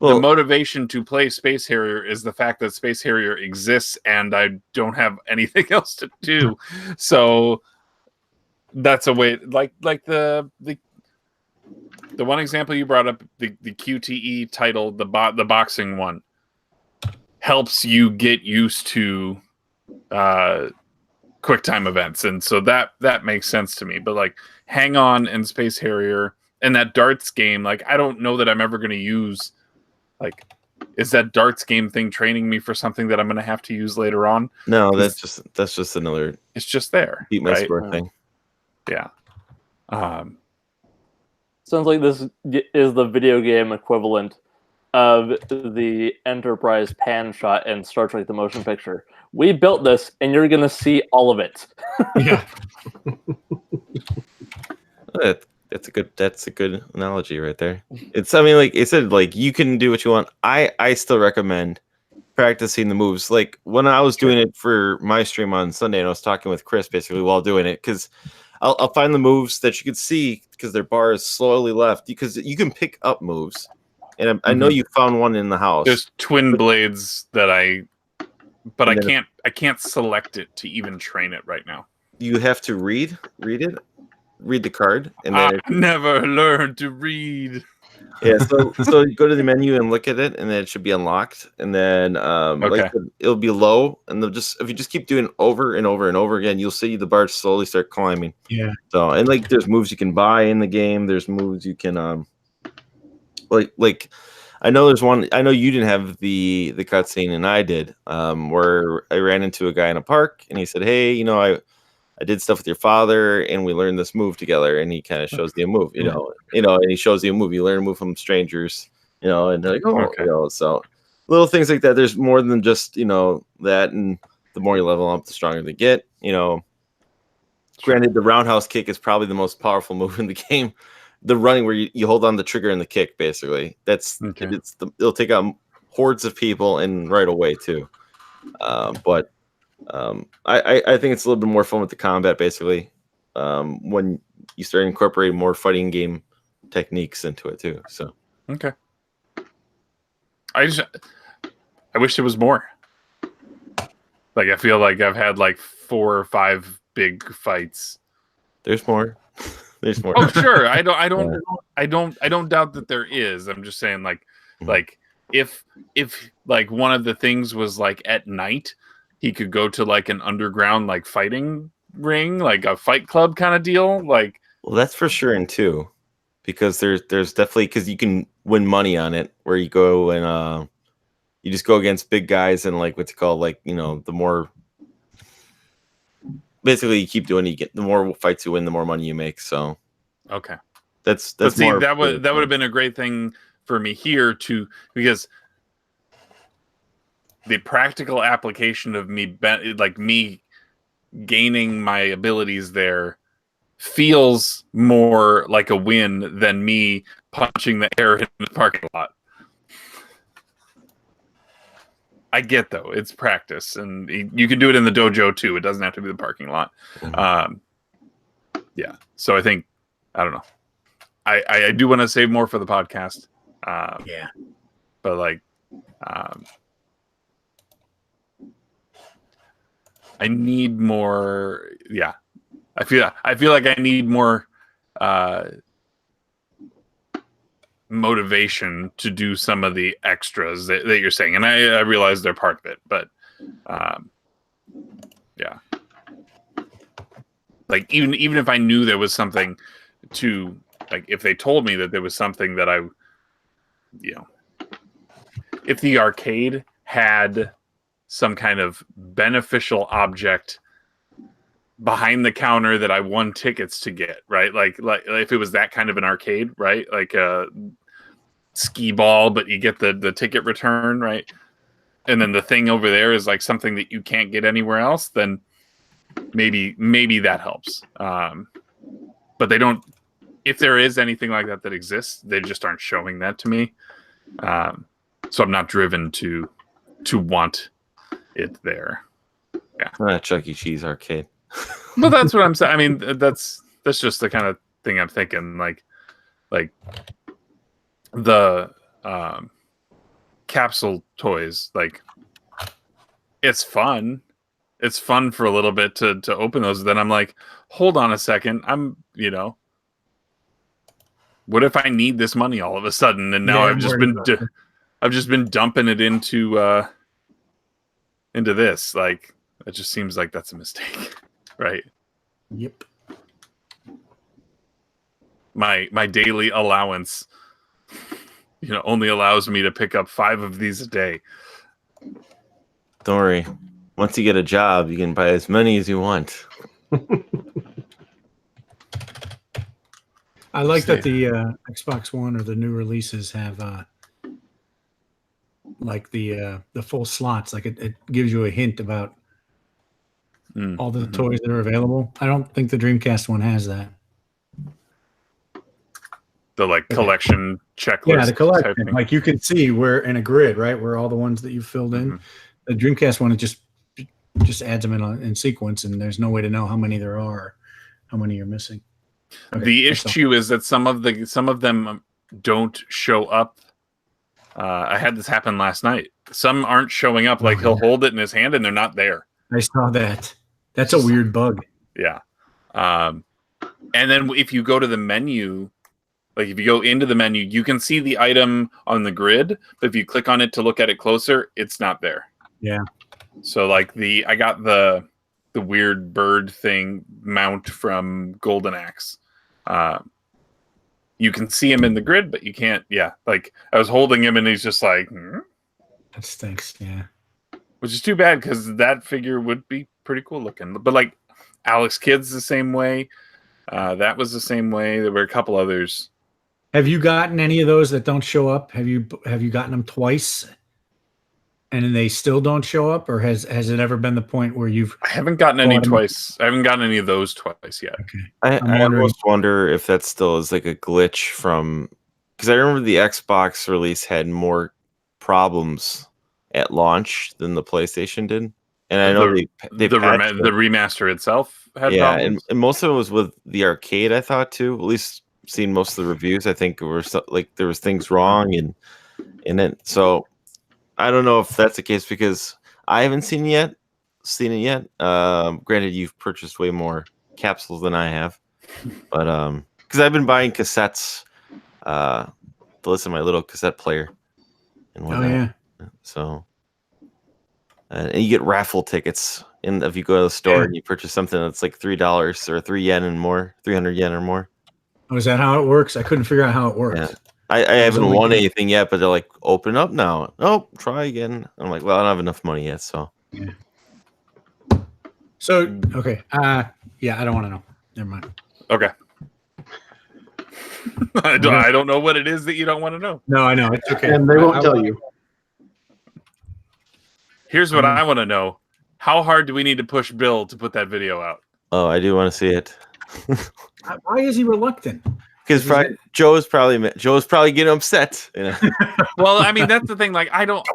the motivation to play Space Harrier is the fact that Space Harrier exists, and I don't have anything else to do. So that's a way. Like the one example you brought up, the QTE title, the boxing one, helps you get used to quick time events, and so that makes sense to me. But like Hang On and Space Harrier and that darts game, like I don't know that I'm ever going to use. Like, is that darts game thing training me for something that I'm going to have to use later on? No, that's just another. It's just there. Beat my score thing. Yeah. Sounds like this is the video game equivalent of the Enterprise pan shot in Star Trek: The Motion Picture. We built this, and you're going to see all of it. Yeah. That's a good analogy right there. Like I said, like you can do what you want. I still recommend practicing the moves. Like when I was doing it for my stream on Sunday, and I was talking with Chris basically while doing it, because I'll find the moves that you could see because their bar is slowly left, because you can pick up moves. And I know you found one in the house. There's twin blades that I can't select it to even train it right now. You have to read the card, and then I never learned to read. Yeah, so you go to the menu and look at it, and then it should be unlocked, and then Okay. it'll be low, and they'll just if you just keep doing it over and over and over again, you'll see the bars slowly start climbing. Yeah. So and like there's moves you can buy in the game. There's moves you can like I know there's one. I know you didn't have the cutscene, and I did. Where I ran into a guy in a park, and he said, "Hey, I did stuff with your father, and we learned this move together." And he kind of shows you a move, and he shows you a move. You learn a move from strangers, and they're like, "Oh, Okay. So little things like that. There's more than just that, and the more you level up, the stronger they get. Granted, the roundhouse kick is probably the most powerful move in the game. The running where you hold on the trigger and the kick, basically. Okay. It'll take out hordes of people and right away too. But I think it's a little bit more fun with the combat, basically. When you start incorporating more fighting game techniques into it too. So Okay. I wish there was more. Like I feel like I've had like 4 or 5 big fights. there's more. There's more. Oh sure, I don't doubt that there is. I'm just saying like if like one of the things was like at night, he could go to like an underground like fighting ring, like a fight club kind of deal. Like Well, that's for sure in 2, because there's definitely because you can win money on it where you go and you just go against big guys and like what's it called, like the more basically you keep doing it, you get the more fights you win, the more money you make. So okay. that's But see, more that would have been a great thing for me here too, because the practical application of me gaining my abilities there feels more like a win than me punching the air in the parking lot. I get though, it's practice, and you can do it in the dojo too. It doesn't have to be the parking lot. Yeah. So I think I don't know. I do want to save more for the podcast. Yeah. But like, I need more. Yeah, I feel like I need more motivation to do some of the extras that you're saying, and I realize they're part of it. But yeah, like even if I knew there was something to like, if they told me that there was something that if the arcade had some kind of beneficial object behind the counter that I won tickets to get, right? Like if it was that kind of an arcade, right? Like a skee ball, but you get the ticket return, right? And then the thing over there is like something that you can't get anywhere else, then maybe that helps. But they don't, if there is anything like that exists, they just aren't showing that to me. So I'm not driven to want it there. Yeah. Not a Chuck E. Cheese arcade. But that's what I'm saying. I mean, that's just the kind of thing I'm thinking. Like the capsule toys, like it's fun. It's fun for a little bit to open those. Then I'm like, hold on a second. What if I need this money all of a sudden? And now I've just been dumping it into this. Like, it just seems like that's a mistake, right? Yep. My daily allowance, only allows me to pick up 5 of these a day. Don't worry. Once you get a job, you can buy as many as you want. I like that the Xbox One or the new releases have like the full slots. Like it gives you a hint about all the toys that are available. I don't think the Dreamcast one has that. The like collection checklist. Yeah, the collection. Like you can see where in a grid, right, where all the ones that you filled in. The Dreamcast one, it just adds them in sequence, and there's no way to know how many there are, how many you're missing. Okay, the issue is that some of them don't show up. I had this happen last night. Some aren't showing up. Like he'll hold it in his hand and they're not there. I saw that. That's a weird bug. Yeah. And then if you go to the menu, Like if you go into the menu, you can see the item on the grid, but if you click on it to look at it closer, it's not there. Yeah. So like I got the weird bird thing mount from Golden Axe. You can see him in the grid, but you can't. Yeah, like I was holding him, and he's just like, That stinks. Yeah. which is too bad because that figure would be pretty cool looking. But like Alex Kidd's the same way. That was the same way. There were a couple others. Have you gotten any of those that don't show up? Have you gotten them twice, and then they still don't show up, or has it ever been the point where you've? I haven't gotten any twice. I haven't gotten any of those twice yet. Okay. I almost wonder if that still is like a glitch from, because I remember the Xbox release had more problems at launch than the PlayStation did, and I know the remaster itself had problems. and most of it was with the arcade. I thought too. At least seen most of the reviews. I think there was things wrong in it. So I don't know if that's the case because I haven't seen it yet. Granted, you've purchased way more capsules than I have, but because I've been buying cassettes to listen to my little cassette player and whatnot. Oh yeah. So and you get raffle tickets if you go to the store and you purchase something that's like $3 or 3 yen and more, 300 yen or more. Oh, is that how it works? I couldn't figure out how it works. Yeah. I haven't won anything yet, but they're like, open up now. Oh, try again. I'm like, well, I don't have enough money yet, so. Yeah. So okay, yeah, I don't want to know. Never mind. Okay. I don't know what it is that you don't want to know. No, I know it's okay. And they won't tell you. Here's what I want to know: how hard do we need to push Bill to put that video out? Oh, I do want to see it. Why is he reluctant? Because Joe's probably getting upset. You know? Well, I mean that's the thing. Like I don't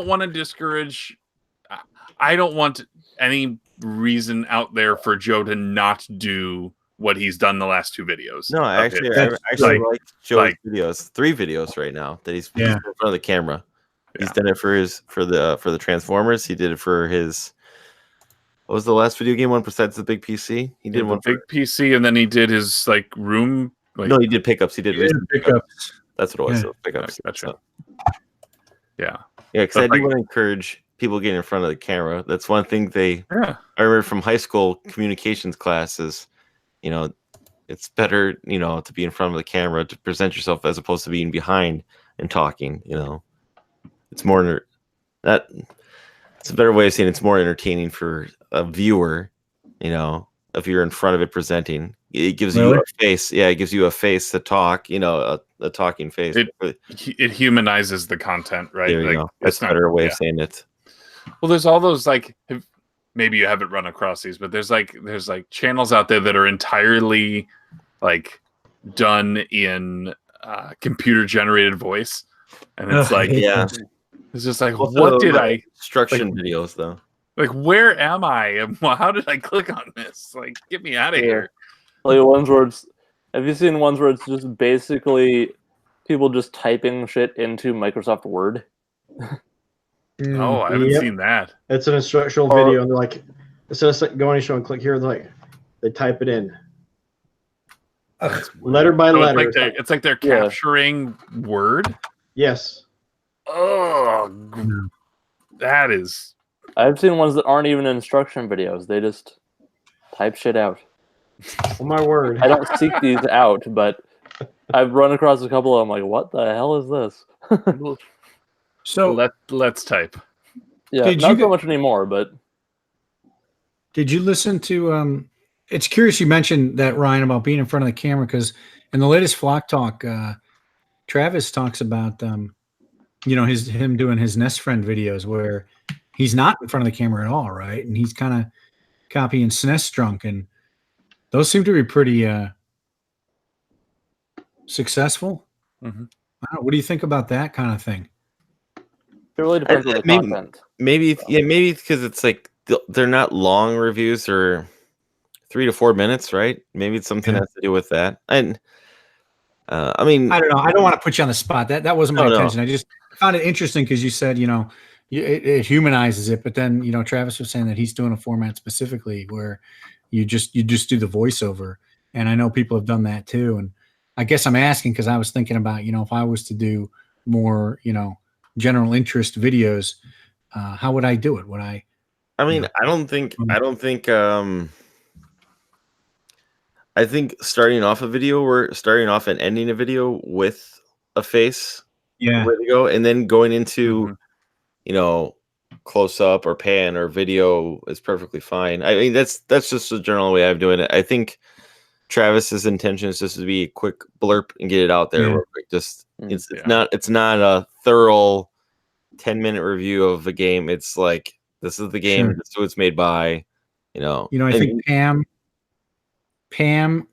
want to discourage. I don't want any reason out there for Joe to not do what he's done the last 2 videos. No, I actually like Joe's videos. 3 videos right now that he's in front of the camera. Yeah. He's done it for the Transformers. He did it for his. What was the last video game one besides the big PC? He did one big PC, and then he did his like room. No, he did pickups. He did pickups. That's what it was. Yeah. Pickups. Gotcha. So. Yeah. Yeah, because I do want to encourage people getting in front of the camera. That's one thing I remember from high school communications classes. You know, it's better, to be in front of the camera to present yourself as opposed to being behind and talking. It's more it's a better way of saying it's more entertaining for a viewer. If you're in front of it presenting, it gives you a face. Yeah, it gives you a face to talk. A talking face. It humanizes the content, right? There you go. That's a better way of saying it. Well, there's all those maybe you haven't run across these, but there's channels out there that are entirely done in computer generated voice, and it's it's just like what did I instruction videos though? Like, where am I? How did I click on this? Like, get me out of here. Like ones where have you seen ones where it's just basically people just typing shit into Microsoft Word? Oh, I haven't seen that. It's an instructional video, and they're like, instead of going to show and click here, they type it in. Letter by letter. It's like they're capturing Word? Yes. Oh, that is... I've seen ones that aren't even instruction videos. They just type shit out. Oh my word. I don't seek these out, but I've run across a couple of them like, what the hell is this? So let's type. Yeah, not so much anymore, but... Did you listen to... it's curious you mentioned that, Ryan, about being in front of the camera, because in the latest Flock Talk, Travis talks about him doing his Nest Friend videos where he's not in front of the camera at all, right? And he's kind of copying SNES Drunk, and those seem to be pretty successful. Mm-hmm. I don't know, what do you think about that kind of thing? It really depends on the content. Maybe because it's like they're not long reviews, or 3 to 4 minutes, right? Maybe it's something that has to do with that. And I mean, I don't know. I don't want to put you on the spot. That wasn't my intention. No. I just found it interesting because you said, it humanizes it, but then Travis was saying that he's doing a format specifically where you just do the voiceover, and I know people have done that too. And I guess I'm asking because I was thinking about, if I was to do more, general interest videos, how would I do it? Would I? I mean, I don't think. I think starting off and ending a video with a face, Yeah. way to go, and then going into, close up or pan or video is perfectly fine. I mean, that's just the general way I'm doing it. I think Travis's intention is just to be a quick blurb and get it out there real quick. Just it's not a thorough 10-minute review of a game. It's like, this is the game, Sure. this is what it's made by, I think Pam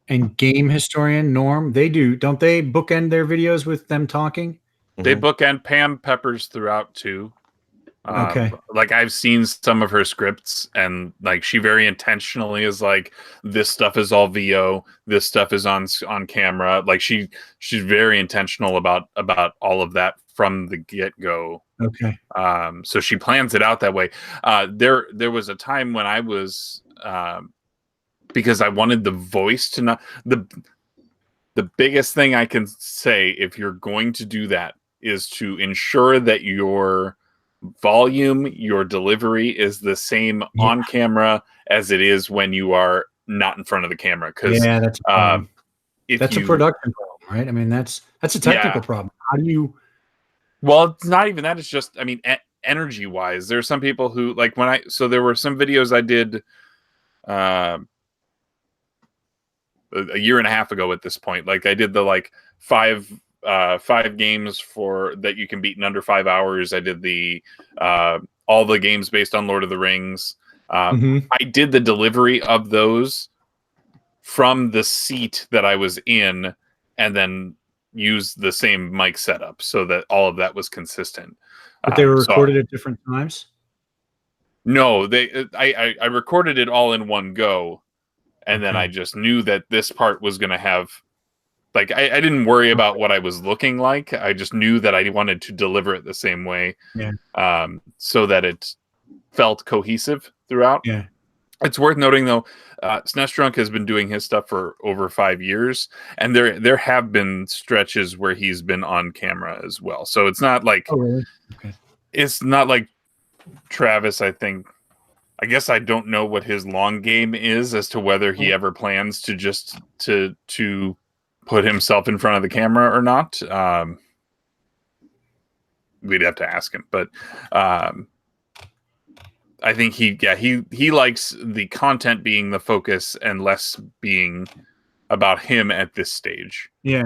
and game historian Norm, don't they bookend their videos with them talking? They bookend Pam Peppers throughout too. Okay. Like I've seen some of her scripts, and like she very intentionally is like, this stuff is all VO, this stuff is on camera. Like she's very intentional about all of that from the get-go. Okay. So she plans it out that way. There was a time when I was because I wanted the voice to not the biggest thing I can say, if you're going to do that, is to ensure that your volume, your delivery is the same on camera as it is when you are not in front of the camera. Because that's a production problem, right? I mean, that's a technical problem. How do you? Well, it's not even that. It's just, I mean, energy wise, there are some people who like there were some videos I did a year and a half ago at this point. Like I did the five games that you can beat in under 5 hours. I did the all the games based on Lord of the Rings. I did the delivery of those from the seat that I was in, and then used the same mic setup so that all of that was consistent. But they were recorded at different times? No, I recorded it all in one go, and then I just knew that this part was going to have, like, I didn't worry about what I was looking like. I just knew that I wanted to deliver it the same way, so that it felt cohesive throughout. Yeah. It's worth noting, though, SNES Drunk has been doing his stuff for over 5 years, and there have been stretches where he's been on camera as well. So it's not like, it's not like Travis, I think. I guess I don't know what his long game is as to whether he ever plans to just to put himself in front of the camera or not. We'd have to ask him, but I think he likes the content being the focus and less being about him at this stage. Yeah.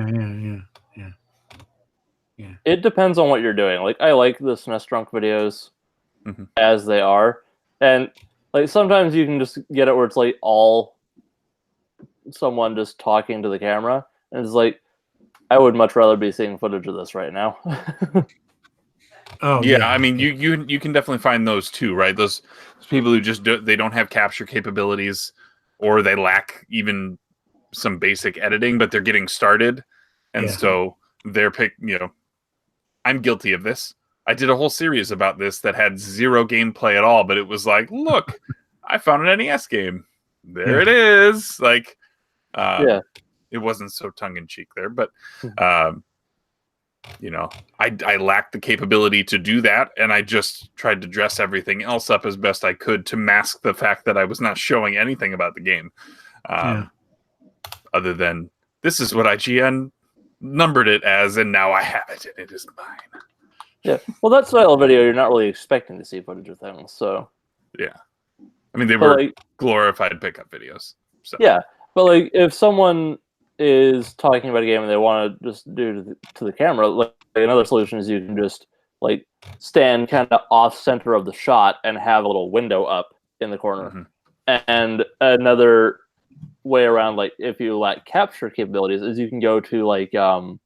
It depends on what you're doing. Like, I like the SNES Drunk videos as they are, and like sometimes you can just get it where it's like all someone just talking to the camera, and it's like, I would much rather be seeing footage of this right now. I mean, you can definitely find those too, right? Those people who just they don't have capture capabilities, or they lack even some basic editing, but they're getting started, and so they're I'm guilty of this. I did a whole series about this that had zero gameplay at all, but it was like, look, I found an NES game. There it is. Like, it wasn't so tongue in cheek there, but I lacked the capability to do that, and I just tried to dress everything else up as best I could to mask the fact that I was not showing anything about the game, other than this is what IGN numbered it as, and now I have it, and it is mine. Yeah, well, that style of video, you're not really expecting to see footage of things, so I mean, they were glorified pickup videos. So. Yeah, but like if someone is talking about a game and they want to just do to the camera, like another solution is you can just like stand kind of off center of the shot and have a little window up in the corner. And another way around, like if you lack capture capabilities, is you can go to like one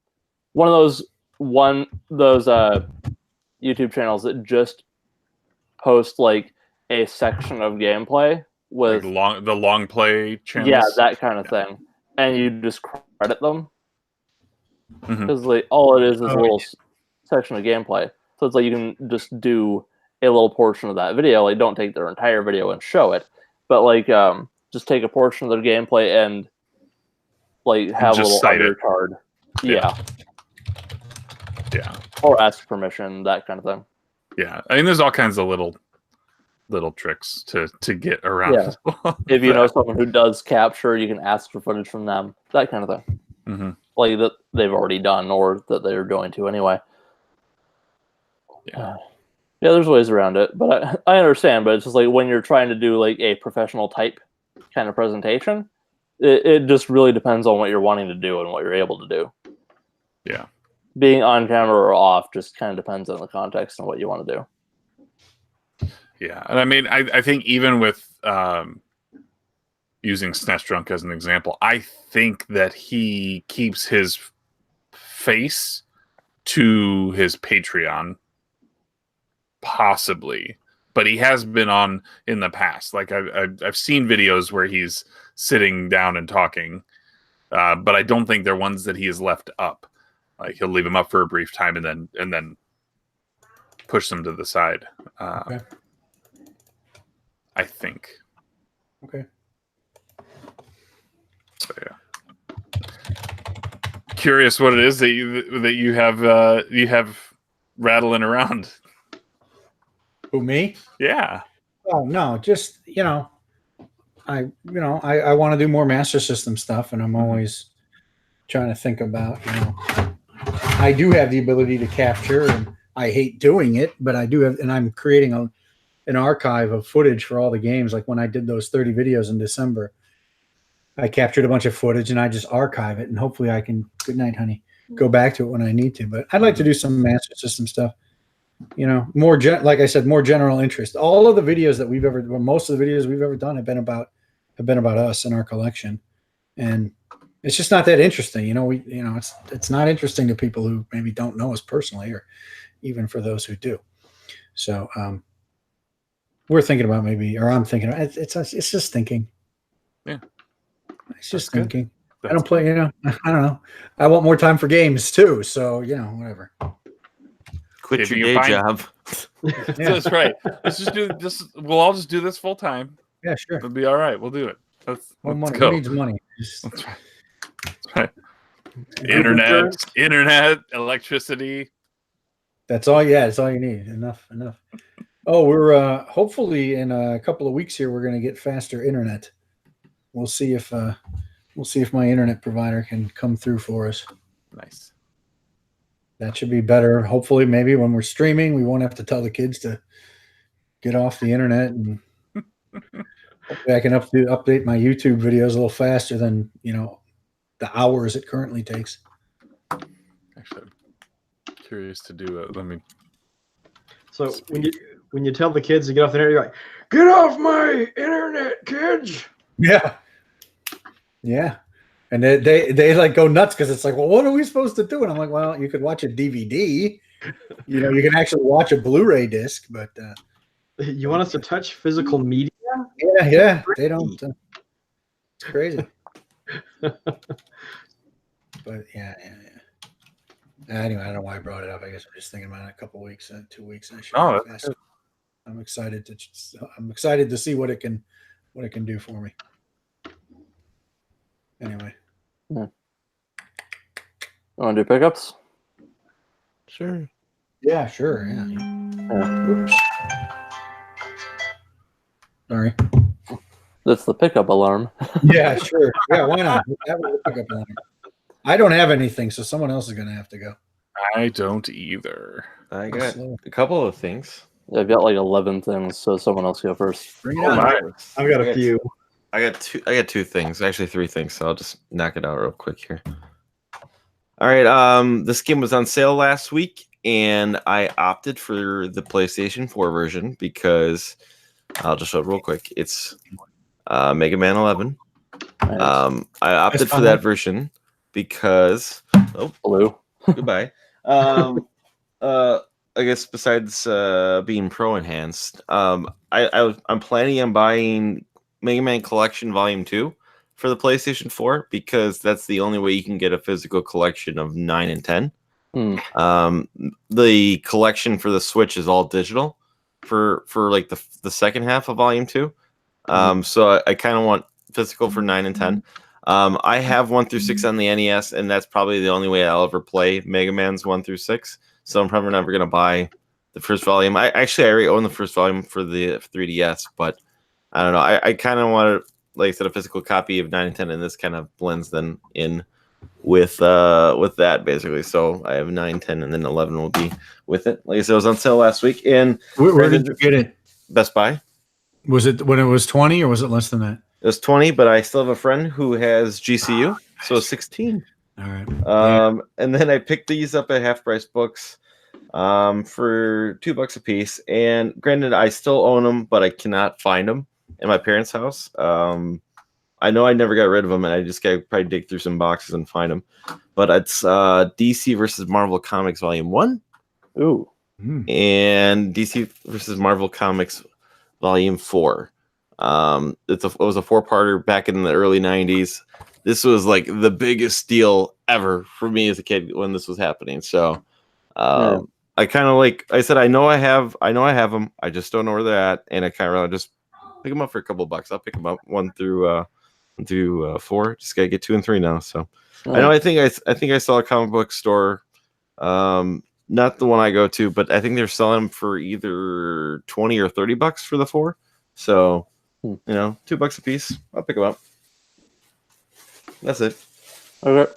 of those YouTube channels that just post like a section of gameplay with like the long play channels. Yeah, that kind of thing. And you just credit them. Because like all it is a little section of gameplay. So it's like you can just do a little portion of that video. Like, don't take their entire video and show it, but like just take a portion of their gameplay and like have a Just little cite it. undercard. Yeah. Yeah. Yeah. Or ask permission, that kind of thing. Yeah. I mean, there's all kinds of little tricks to get around. Yeah. If you know someone who does capture, you can ask for footage from them, that kind of thing. Mm-hmm. Like that they've already done or that they're going to anyway. Yeah. Yeah, there's ways around it, but I understand. But it's just like when you're trying to do like a professional type kind of presentation, it just really depends on what you're wanting to do and what you're able to do. Yeah. Being on camera or off just kind of depends on the context and what you want to do. Yeah. And I mean, I think even with using SNES Drunk as an example, I think that he keeps his face to his Patreon. Possibly, but he has been on in the past. Like I've seen videos where he's sitting down and talking, but I don't think they're ones that he has left up. Like he'll leave them up for a brief time and then push them to the side. Okay. I think. Okay. So yeah. Curious what it is that you have rattling around. Who, me? Yeah. Oh no, just I want to do more Master System stuff, and I'm always trying to think about I do have the ability to capture, and I hate doing it, but I do have, and I'm creating an archive of footage for all the games. Like when I did those 30 videos in December, I captured a bunch of footage and I just archive it, and hopefully I can, good night, honey, go back to it when I need to. But I'd like to do some Master System stuff. More like I said, more general interest. All of the videos that most of the videos we've ever done have been about us and our collection, and it's just not that interesting. It's not interesting to people who maybe don't know us personally, or even for those who do. So we're thinking about I'm thinking about it's just thinking. Yeah, it's just That's thinking. Good. I don't play. I don't know. I want more time for games too. So whatever. Quit If your you day find- job. That's right. Let's just do this. We'll all just do this full time. Yeah, sure. It'll be all right. We'll do it. Let's Money. go. Who needs money? That's right. That's right. Internet, electricity. That's all. Yeah, that's all you need. Enough. Oh, we're hopefully in a couple of weeks here. We're going to get faster internet. We'll see if my internet provider can come through for us. Nice. That should be better. Hopefully, maybe when we're streaming, we won't have to tell the kids to get off the internet, and hopefully I can update my YouTube videos a little faster than the hours it currently takes. Actually, I'm curious to do it. Let me. So when you tell the kids to get off the internet, you're like, "Get off my internet, kids!" Yeah. And they like go nuts because it's like, well, what are we supposed to do? And I'm like, well, you could watch a DVD. You can actually watch a Blu-ray disc, but You want us to touch physical media? Yeah, they don't. It's crazy. But yeah. Anyway, I don't know why I brought it up. I guess I'm just thinking about it in a couple weeks, 2 weeks. I'm excited to see what it can do for me. Anyway. Want to do pickups? Sure. Yeah, sure. Yeah. Oops. Sorry. That's the pickup alarm. Yeah, sure. Yeah, why not? That was a pickup line. I don't have anything, so someone else is going to have to go. I don't either. I got a couple of things. I've got like 11 things, so someone else go first. Bring it on. I've got a few. I got two things, actually 3 things, so I'll just knock it out real quick here. All right, this game was on sale last week, and I opted for the PlayStation 4 version because I'll just show it real quick. It's Mega Man 11. Nice. I opted for that version because Blue. goodbye. I guess besides being pro enhanced, I'm planning on buying Mega Man Collection Volume 2 for the PlayStation 4 because that's the only way you can get a physical collection of 9 and 10. The collection for the Switch is all digital for like the second half of Volume 2. So I kind of want physical for 9 and 10. I have 1 through 6 on the NES, and that's probably the only way I'll ever play Mega Man's 1 through 6. So I'm probably never gonna buy the first volume. I already own the first volume for the 3DS, but I don't know. I kind of want to, like I said, a physical copy of 9 and 10, and this kind of blends them in with that basically. So I have 9, 10, and then 11 will be with it. Like I said, it was on sale last week. And Where did you get it? Best Buy. Was it when it was 20 or was it less than that? It was 20, but I still have a friend who has GCU, so 16. All right. And then I picked these up at Half Price Books for $2 a piece. And granted, I still own them, but I cannot find them in my parents' house. I know I never got rid of them, and I just got to probably dig through some boxes and find them. But it's DC versus Marvel Comics Volume 1. Ooh. And DC versus Marvel Comics Volume 4. It was a 4-parter back in the early 90s. This was like the biggest deal ever for me as a kid when this was happening. So I kind of like I said, I know I have them. I just don't know where they're at, and I kind of just pick them up for a couple of bucks. I'll pick them up 1 through 4. Just gotta get 2 and 3 now. So I know I think I saw a comic book store, not the one I go to, but I think they're selling them for either $20 or $30 for the 4. So $2 a piece. I'll pick them up. That's it. Okay.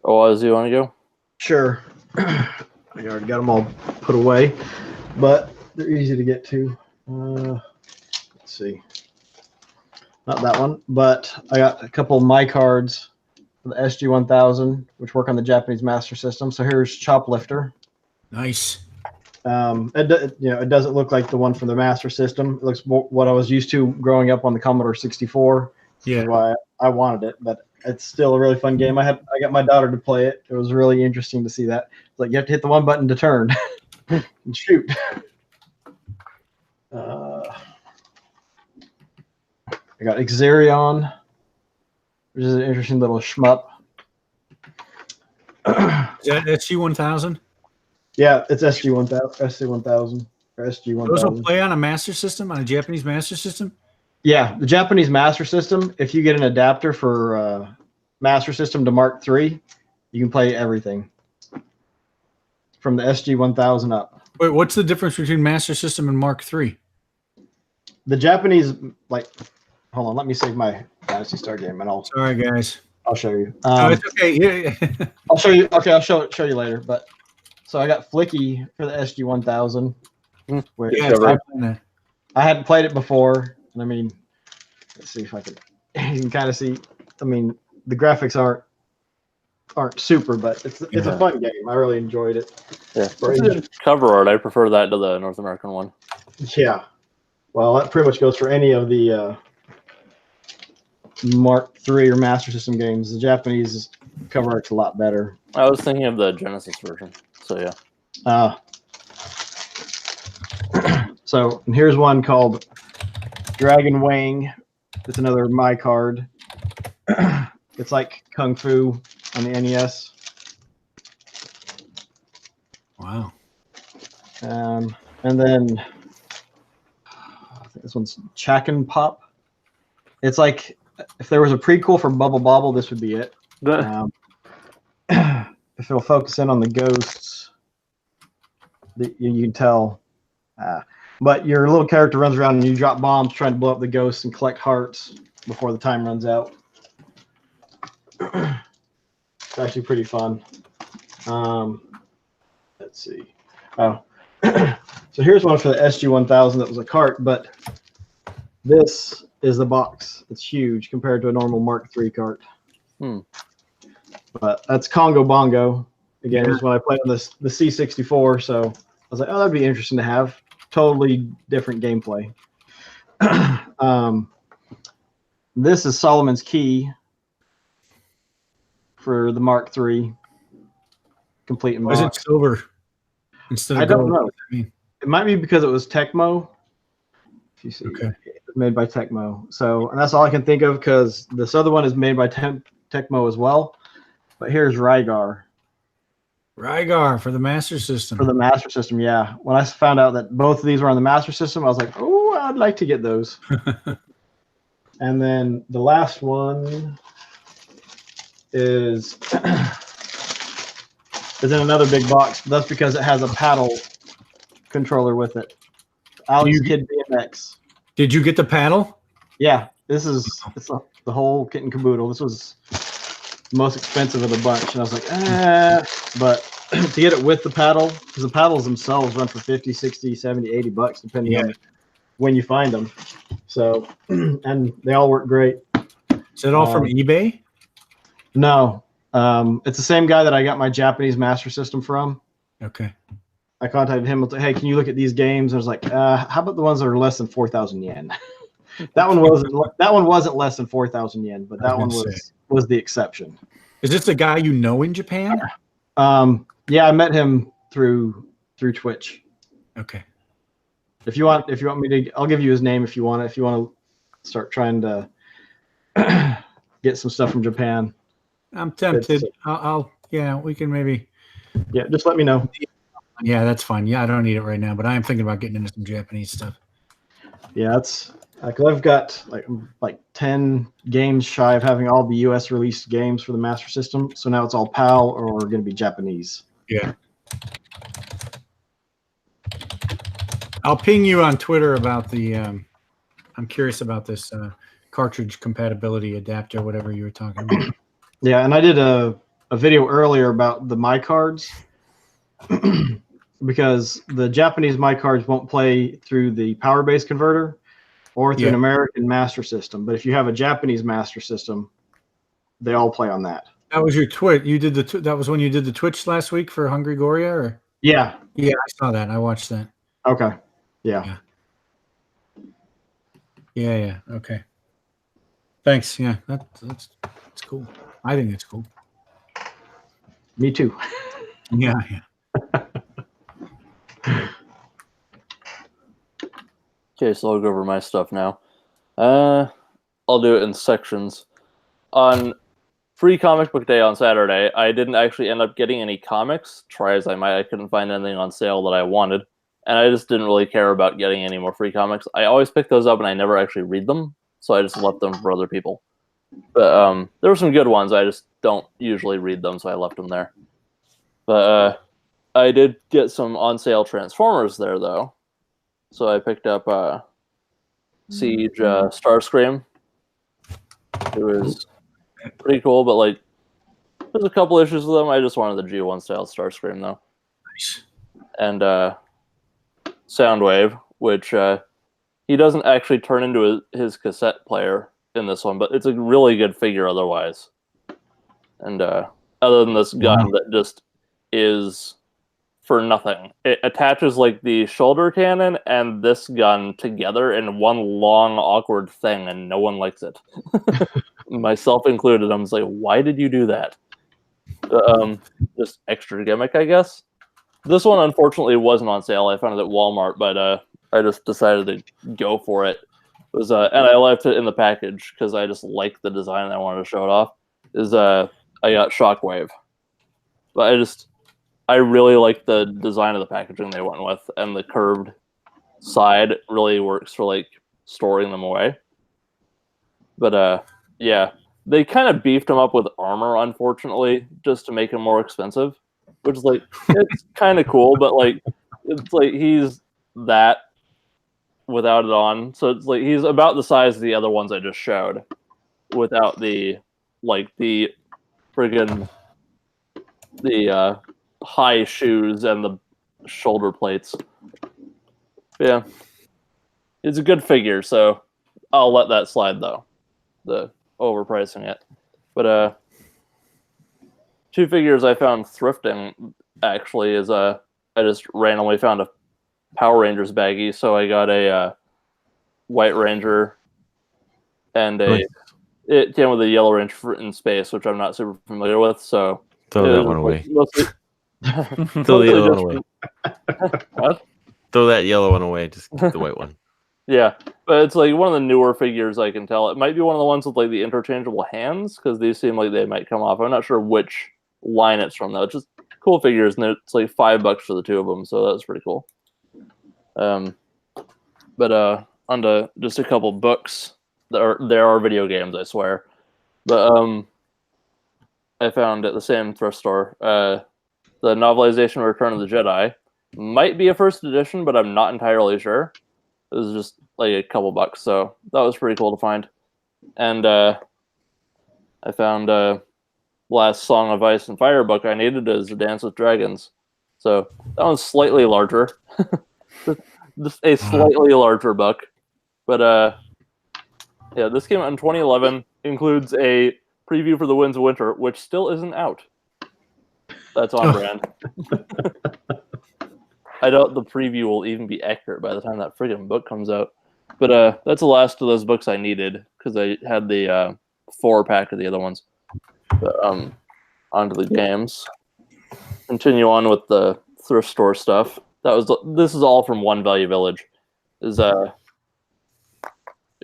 Oh, do you want to go? Sure. I already got them all put away, but they're easy to get to. Let's see. Not that one, but I got a couple of my cards for the SG-1000, which work on the Japanese Master System. So here's Choplifter. Nice. It doesn't look like the one from the Master System. It looks what I was used to growing up on the Commodore 64. Yeah. That's why I wanted it, but it's still a really fun game. I got my daughter to play it. It was really interesting to see that. It's like you have to hit the one button to turn and shoot. I got Exerion, which is an interesting little shmup. Is that SG-1000? Yeah, it's SG-1000 or SG-1000. Those will play on a Master System, on a Japanese Master System? Yeah, the Japanese Master System, if you get an adapter for Master System to Mark III, you can play everything from the SG-1000 up. Wait, what's the difference between Master System and Mark III? The Japanese, hold on, let me save my Dynasty Star game, and Sorry, guys. I'll show you. It's okay. Yeah. I'll show you. Okay, I'll show you later. But so I got Flicky for the SG-1000. Which I hadn't played it before, and I mean, let's see if I can. You can kind of see. I mean, the graphics aren't super, but it's a fun game. I really enjoyed it. Yeah, cover art. I prefer that to the North American one. Yeah. Well, that pretty much goes for any of the Mark III or Master System games. The Japanese cover art's a lot better. I was thinking of the Genesis version. So yeah. So and here's one called Dragon Wing. It's another my card. It's like Kung Fu on the NES. Wow. And then I think this one's Chakin Pop. It's like if there was a prequel for Bubble Bobble, this would be it. If it'll focus in on the ghosts, you can tell. But your little character runs around and you drop bombs trying to blow up the ghosts and collect hearts before the time runs out. It's actually pretty fun. Let's see. Oh, so here's one for the SG-1000 that was a cart, but this is the box. It's huge compared to a normal Mark III cart. But that's Congo Bongo. Again, this is when I played on the C64, so I was like, oh, that'd be interesting to have. Totally different gameplay. This is Solomon's Key for the Mark III, complete in box. Why is it silver instead of I don't gold? know. It might be because it was Tecmo. If you see, Okay. it's made by Tecmo. So, and that's all I can think of because this other one is made by Tecmo as well. But here's Rygar. Rygar for the Master System. For the Master System, yeah. When I found out that both of these were on the Master System, I was like, oh, I'd like to get those. And then the last one is in another big box. But that's because it has a paddle controller with it. Alex Kid BMX. Did you get the paddle? Yeah, it's the whole kit and caboodle. This was the most expensive of the bunch, and I was like, but to get it with the paddle, because the paddles themselves run for 50, 60, 70, 80 bucks, depending on when you find them. So, and they all work great. Is it all from eBay? No, it's the same guy that I got my Japanese Master System from. Okay. I contacted him. Hey, can you look at these games? I was like, how about the ones that are less than 4,000 yen? That one wasn't less than 4,000 yen, but that one was the exception. Is this a guy you know in Japan? Yeah, I met him through Twitch. Okay. If you want me to, I'll give you his name if you want it. If you want to start trying to get some stuff from Japan. I'm tempted. We can maybe. Yeah, just let me know. Yeah, that's fine. Yeah, I don't need it right now, but I am thinking about getting into some Japanese stuff. Yeah, that's because I've got like 10 games shy of having all the US released games for the Master System. So now it's all PAL or going to be Japanese. Yeah. I'll ping you on Twitter about the. I'm curious about this cartridge compatibility adapter, whatever you were talking about. Yeah, and I did a video earlier about the My Cards because the Japanese My Cards won't play through the power base converter or through an American Master System. But if you have a Japanese Master System, they all play on that. That was your Twitch. You did that was when you did the Twitch last week for Hungry Goria, or? Yeah. Yeah, I saw that. I watched that. Okay. Yeah. Yeah. Okay. Thanks. Yeah, that's cool. I think it's cool. Me too. Yeah. Okay, so I'll go over my stuff now. I'll do it in sections. On Free Comic Book Day on Saturday, I didn't actually end up getting any comics. Try as I might, I couldn't find anything on sale that I wanted. And I just didn't really care about getting any more free comics. I always pick those up and I never actually read them, so I just left them for other people. But there were some good ones. I just don't usually read them, so I left them there. But I did get some on-sale Transformers there, though. So I picked up Siege Starscream. It was pretty cool, but like, there's a couple issues with them. I just wanted the G1 style Starscream, though. Nice. And Soundwave, which he doesn't actually turn into his cassette player in this one, but it's a really good figure otherwise. And other than this gun that just is for nothing. It attaches like the shoulder cannon and this gun together in one long, awkward thing, and no one likes it. Myself included. I'm just like, why did you do that? Just extra gimmick, I guess. This one, unfortunately, wasn't on sale. I found it at Walmart, but I just decided to go for it. It was, and I left it in the package because I just liked the design and I wanted to show it off. I got Shockwave. But I really like the design of the packaging they went with, and the curved side really works for like storing them away. But yeah, they kind of beefed him up with armor, unfortunately, just to make him more expensive. Which is like, it's kind of cool, but like, it's like he's that without it on. So it's like he's about the size of the other ones I just showed, without the friggin' high shoes and the shoulder plates. Yeah, it's a good figure, so I'll let that slide though. The overpricing it, but two figures I found thrifting actually is I just randomly found a Power Rangers baggie, so I got a White Ranger and it came with a Yellow Ranger in space, which I'm not super familiar with, so throw that one away. Throw the yellow one away. What? Throw that yellow one away. Just keep the white one. Yeah, but it's like one of the newer figures. I can tell it might be one of the ones with like the interchangeable hands because these seem like they might come off. I'm not sure which line it's from though. It's just cool figures, and it's like $5 for the two of them, so that's pretty cool. But onto just a couple books there are video games, I swear. But I found at the same thrift store the novelization of Return of the Jedi. Might be a first edition, but I'm not entirely sure. It was just like a couple bucks, so that was pretty cool to find. And I found last Song of Ice and Fire book I needed is Dance with Dragons. So that one's slightly larger. Just a slightly larger book. But yeah, this came out in 2011. Includes a preview for The Winds of Winter, which still isn't out. That's on brand. I doubt the preview will even be accurate by the time that friggin' book comes out. But that's the last of those books I needed because I had the 4-pack of the other ones. But on to the games. Continue on with the thrift store stuff. This is all from One Value Village.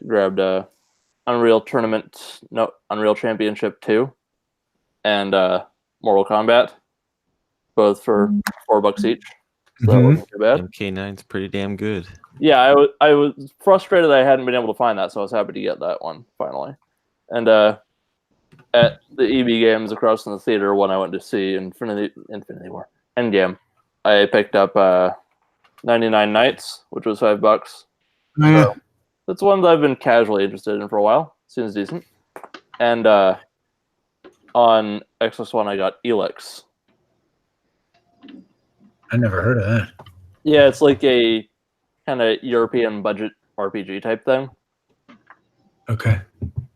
Grabbed Unreal Championship 2 and Mortal Kombat, both for $4 each. So that wasn't too bad. MK9's pretty damn good. Yeah, I was frustrated I hadn't been able to find that, so I was happy to get that one finally. And at the EB Games across from the theater when I went to see Infinity War Endgame, I picked up 99 Nights, which was $5. Oh, yeah. So that's one that I've been casually interested in for a while. Seems decent. And on Xbox One, I got Elix. I never heard of that. Yeah, it's like a kind of European budget RPG type thing. Okay.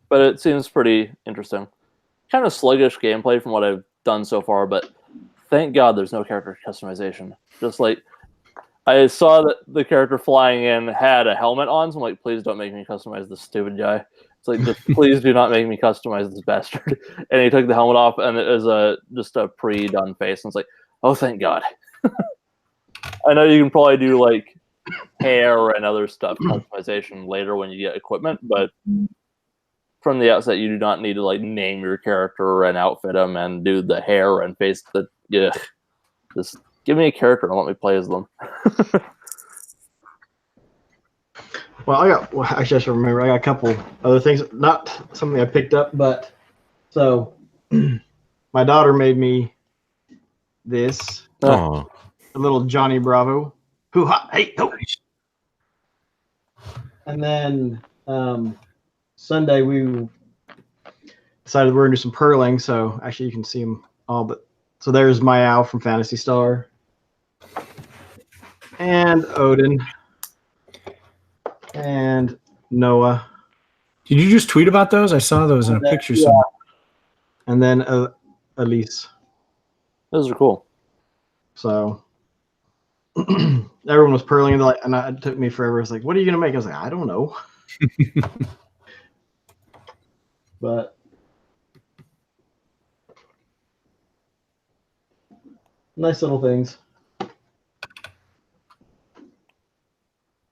But it seems pretty interesting. Kind of sluggish gameplay from what I've done so far, but thank God there's no character customization. Just like, I saw that the character flying in had a helmet on, so I'm like, please don't make me customize this stupid guy. It's like, just please do not make me customize this bastard. And he took the helmet off, and it was just a pre-done face. And it's like, oh, thank God. I know you can probably do like hair and other stuff customization later when you get equipment, but from the outset, you do not need to like name your character and outfit them and do the hair and face. Just give me a character and let me play as them. Well, I just remember I got a couple other things, not something I picked up, but so my daughter made me this. Oh, A little Johnny Bravo. Hoo ha, hey, ho. And then Sunday we decided we were gonna do some purling. So actually, you can see them all. But so there's my owl from Phantasy Star, and Odin, and Noah. Did you just tweet about those? I saw those in a picture somewhere. And then Elise. Those are cool. So everyone was purling, and it took me forever. It's like, what are you gonna make? I was like, I don't know. But nice little things.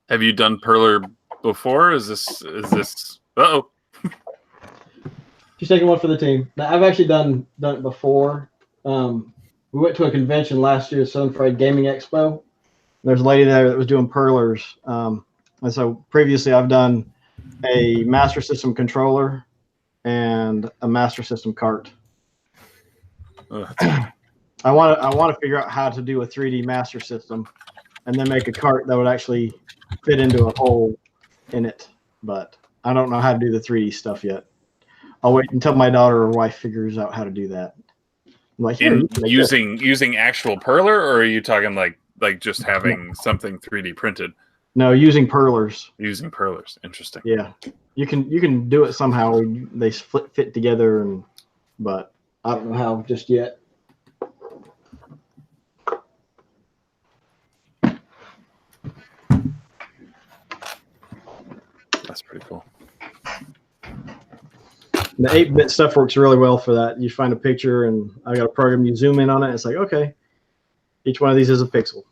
Have you done Perler before? Is this uh-oh. She's taking one for the team. Now, I've actually done it before. We went to a convention last year, Southern Fried Gaming Expo. There's a lady there that was doing Perlers. And so previously I've done a Master System controller and a Master System cart. I want to figure out how to do a 3D Master System and then make a cart that would actually fit into a hole in it. But I don't know how to do the 3D stuff yet. I'll wait until my daughter or wife figures out how to do that. I'm like, using actual Perler, or are you talking like just having something 3D printed? No, using Perlers. Using Perlers, interesting. Yeah, you can do it somehow. They fit together, but I don't know how just yet. That's pretty cool. The 8-bit stuff works really well for that. You find a picture, and I got a program. You zoom in on it. It's like, okay, each one of these is a pixel.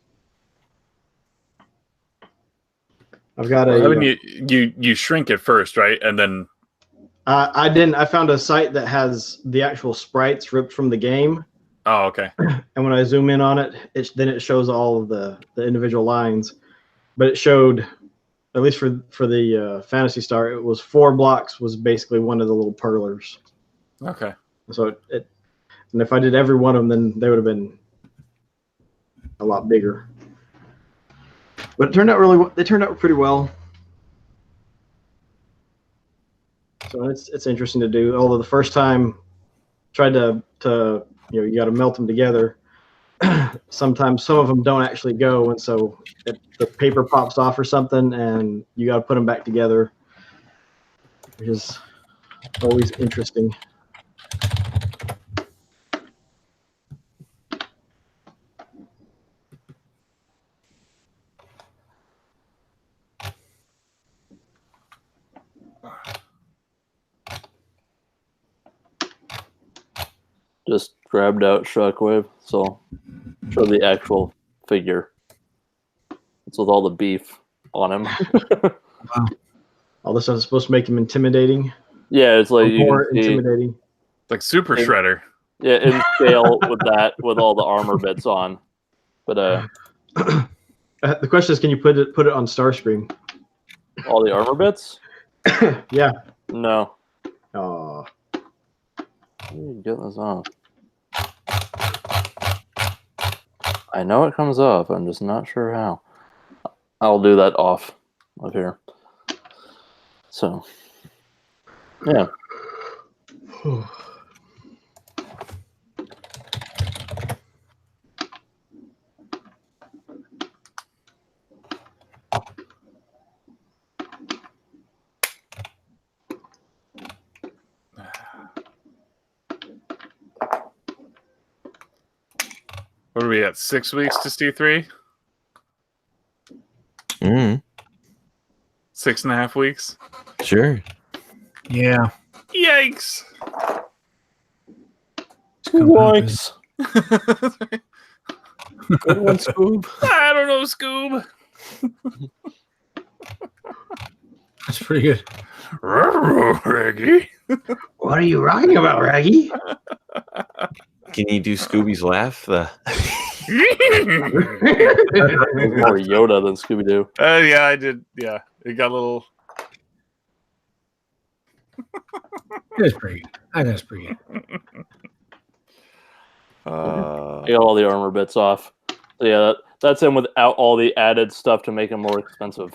I've got you shrink it first, right? And then I didn't. I found a site that has the actual sprites ripped from the game. Oh, okay. And when I zoom in on it, then it shows all of the individual lines. But it showed at least for the Fantasy Star, it was 4 blocks was basically one of the little perlers. Okay. So and if I did every one of them, then they would have been a lot bigger. But it turned out they turned out pretty well. So it's interesting to do. Although the first time tried to you got to melt them together. Sometimes some of them don't actually go, and so the paper pops off or something, and you got to put them back together, which is always interesting. Just grabbed out Shockwave, so show the actual figure. It's with all the beef on him. Wow. All this stuff is supposed to make him intimidating. Yeah, it's like you More can see, intimidating. Like Super Yeah. Shredder. yeah, in scale with all the armor bits on. But The question is, can you put it on Starscream? all the armor bits? Yeah. No. Oh. How do you get this off? I know it comes off. I'm just not sure how. I'll do that off of here. So, yeah. What are we at? 6 weeks to C3? Mm, 6.5 weeks? sure. Yeah. Yikes! It's coming up, isn't Yikes. Good one, Scoob. I don't know, Scoob. it? That's pretty good. Reggie. What are you writing about, Raggy? Can you do Scooby's laugh? More Yoda than Scooby Doo. Yeah, I did. Yeah, it got a little. That's pretty good. That's pretty good. I got all the armor bits off. So yeah, that's him without all the added stuff to make him more expensive.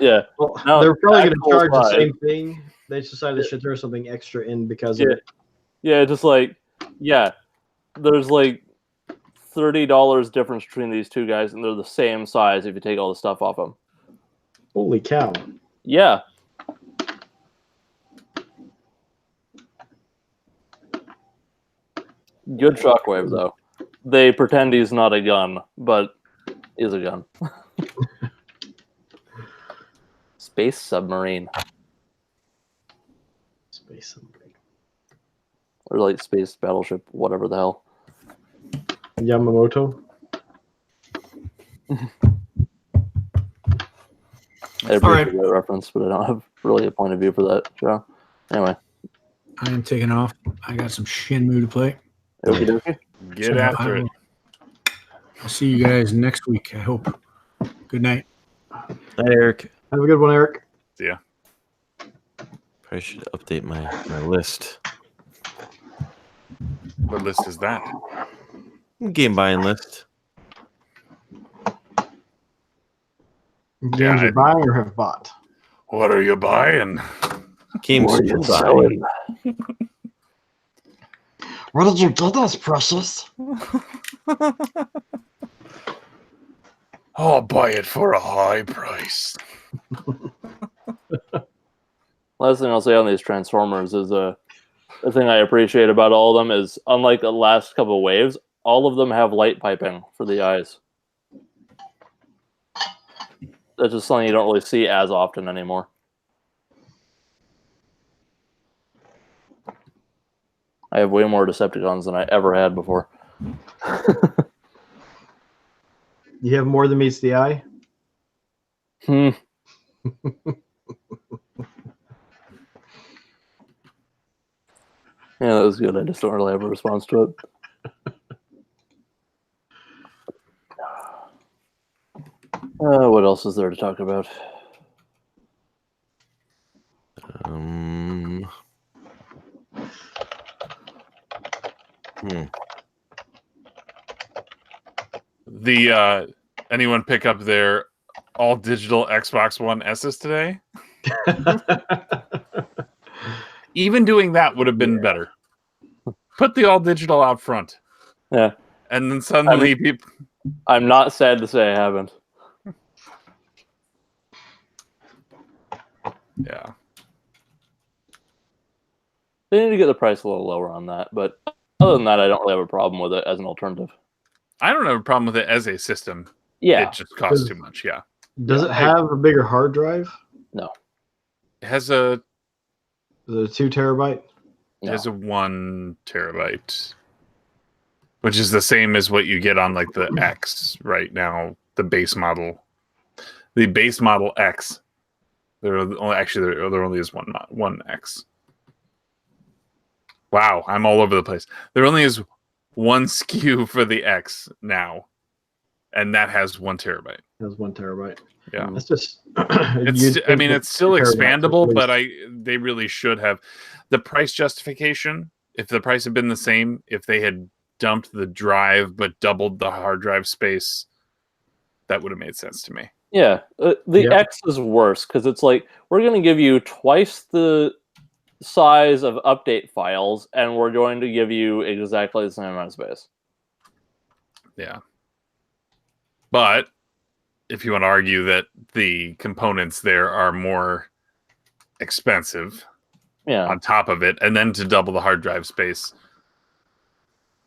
Yeah. Well, No, they're probably going to actual charge the size. same thing. They just decided they should throw something extra in because of it. Yeah, just like, yeah, there's like $30 difference between these two guys, and they're the same size if you take all the stuff off them. Holy cow. Yeah. Good Shockwave, though. They pretend he's not a gun, but is a gun. Space submarine. Space submarine. Or like space battleship, whatever the hell. Yamamoto. I appreciate that reference, but I don't have really a point of view for that show. Anyway. I am taking off. I got some Shenmue to play. Okie dokie. Get So after it. I'll see you guys next week, I hope. Good night. Hi, Eric. Have a good one, Eric. Yeah. Probably should update my list. What list is that? Game buying list. Games Yeah, you're buying or have bought. What are you buying? Games What are you to buy. selling? Where did you get this, precious? I'll buy it for a high price. Last thing I'll say on these Transformers is the thing I appreciate about all of them is, unlike the last couple of waves, all of them have light piping for the eyes. That's just something you don't really see as often anymore. I have way more Decepticons than I ever had before. You have more than meets the eye? Hmm. Yeah, that was good. I just don't really have a response to it. What else is there to talk about? The anyone pick up their all digital Xbox One S's today? Even doing that would have been better. Put the all digital out front. Yeah. And then suddenly people. I'm not sad to say I haven't. Yeah. They need to get the price a little lower on that, but other than that, I don't really have a problem with it as an alternative. I don't have a problem with it as a system. Yeah. It just costs too much, yeah. Does it have a bigger hard drive? No. It has a... Is it a 2 terabyte? It has a 1 terabyte. Which is the same as what you get on like the X right now, the base model. The base model X. There only is one X. Wow, I'm all over the place. There only is one SKU for the X now, and that has 1 terabyte. It has 1 terabyte. Yeah, that's just. it's still expandable, but they really should have the price justification. If the price had been the same, if they had dumped the drive but doubled the hard drive space, that would have made sense to me. Yeah, X is worse because it's like we're going to give you twice the size of update files, and we're going to give you exactly the same amount of space. Yeah. But if you want to argue that the components there are more expensive on top of it, and then to double the hard drive space.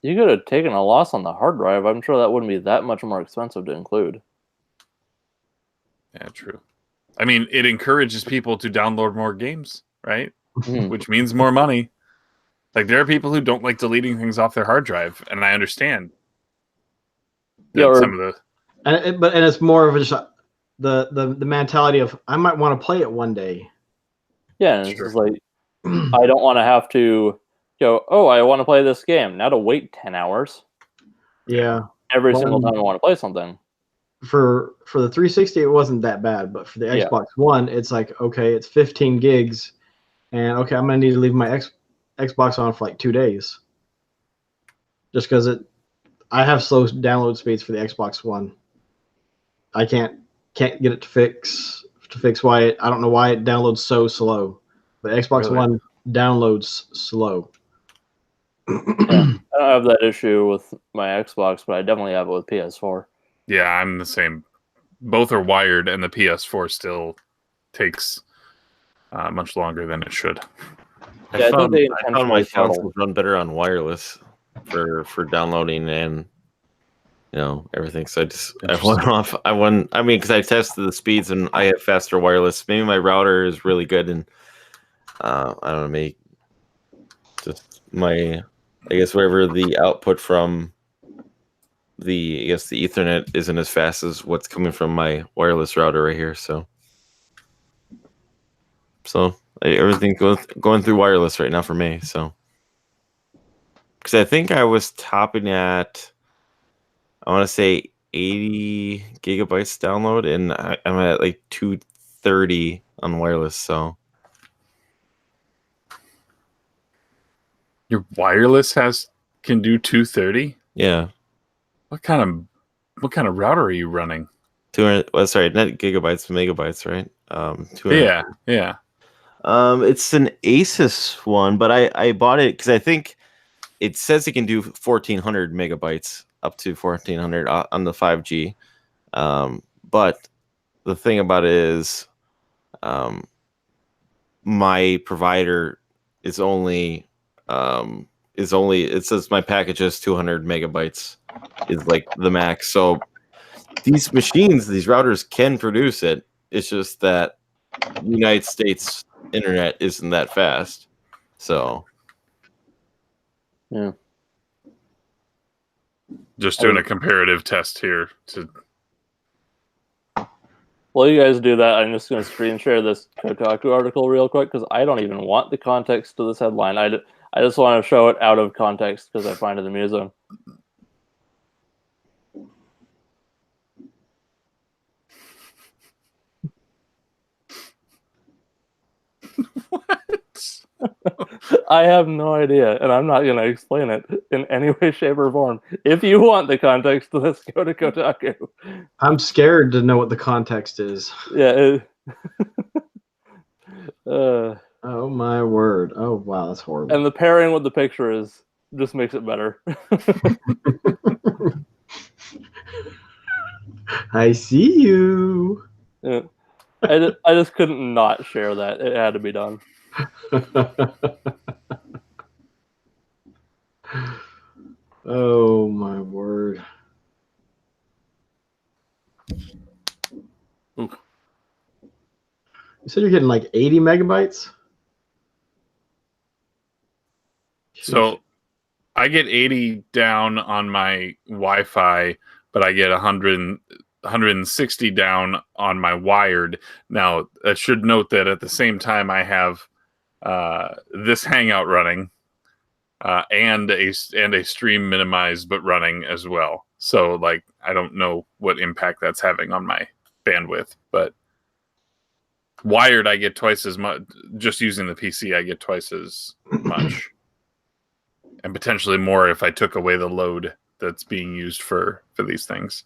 You could have taken a loss on the hard drive. I'm sure that wouldn't be that much more expensive to include. Yeah, true. I mean, it encourages people to download more games, right? Which means more money. Like, there are people who don't like deleting things off their hard drive, and I understand. Yeah, some of the... And it's more of just the mentality of I might want to play it one day. Yeah, and it's just like I don't want to have to go, oh, I want to play this game. Now to wait 10 hours. Yeah. Every single time I want to play something. For the 360, it wasn't that bad, but for the Xbox One, it's like, okay, it's 15 gigs, and okay, I'm gonna need to leave my Xbox on for like 2 days, just because I have slow download speeds for the Xbox One. I can't get it to fix why I don't know why it downloads so slow, but Xbox One downloads slow. Yeah, I don't have that issue with my Xbox, but I definitely have it with PS4. Yeah, I'm the same. Both are wired, and the PS4 still takes much longer than it should. I found my consoles run better on wireless for downloading and everything. So I went off. I mean, because I tested the speeds and I have faster wireless. Maybe my router is really good, and I don't know, maybe just I guess wherever the output from the Ethernet isn't as fast as what's coming from my wireless router right here. So everything's going through wireless right now for me. So because I think I was topping at, I want to say 80 gigabytes download, and I'm at like 230 on wireless. So your wireless can do 230? Yeah. What kind of router are you running? 200. Well, sorry, not gigabytes, megabytes, right? 200. Yeah. It's an Asus one, but I bought it because I think it says it can do 1400 megabytes, up to 1400 on the 5G. But the thing about it is, my provider is only it says my package is 200 megabytes is like the max. So these routers can produce it. It's just that United States internet isn't that fast. So yeah, just doing a comparative test here While you guys do that, I'm just going to screen share this Kotaku article real quick because I don't even want the context to this headline. I just want to show it out of context because I find it amusing. What? I have no idea, and I'm not going to explain it in any way, shape, or form. If you want the context to this, go to Kotaku. I'm scared to know what the context is. Yeah. Oh my word! Oh wow, that's horrible. And the pairing with the picture is just makes it better. I see you. Yeah. I just couldn't not share that. It had to be done. Oh my word. Oof. You said you're getting like 80 megabytes? So I get 80 down on my Wi-Fi, but I get 160 down on my wired. Now, I should note that at the same time I have this Hangout running and a stream minimized but running as well. So, like, I don't know what impact that's having on my bandwidth, but wired I get twice as much. Just using the PC, I get twice as much. And potentially more if I took away the load that's being used for these things.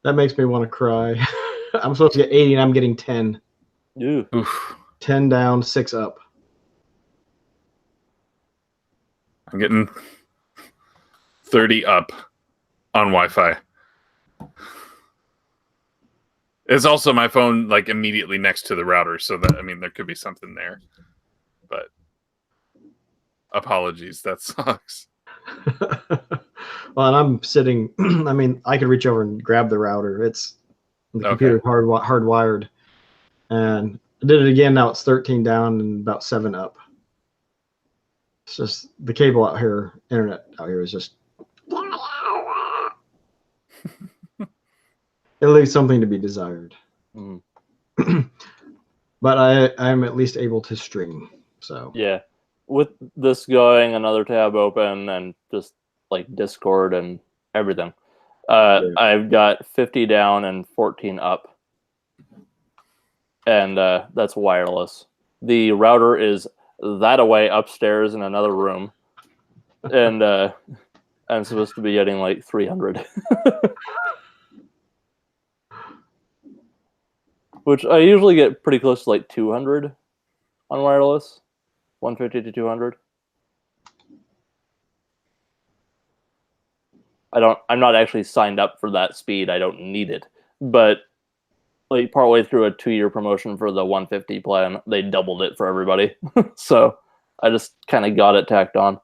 That makes me want to cry. I'm supposed to get 80 and I'm getting 10. Ew. Oof. 10 down, 6 up. I'm getting 30 up on Wi-Fi. It's also my phone like immediately next to the router, so that there could be something there. But apologies, that sucks. Well, and I'm sitting. I could reach over and grab the router. It's the computer's hardwired, and I did it again. Now it's 13 down and about 7 up. It's just the cable out here, internet out here is just. It leaves something to be desired. Mm. But I'm at least able to stream. So Yeah. With this going, another tab open, and just like Discord and everything. I've got 50 down and 14 up. And that's wireless. The router is that away upstairs in another room. And I'm supposed to be getting like 300. Which I usually get pretty close to like 200 on wireless. 150 to 200. I'm not actually signed up for that speed. I don't need it. But like partway through a 2-year promotion for the 150 plan, they doubled it for everybody. So I just kind of got it tacked on.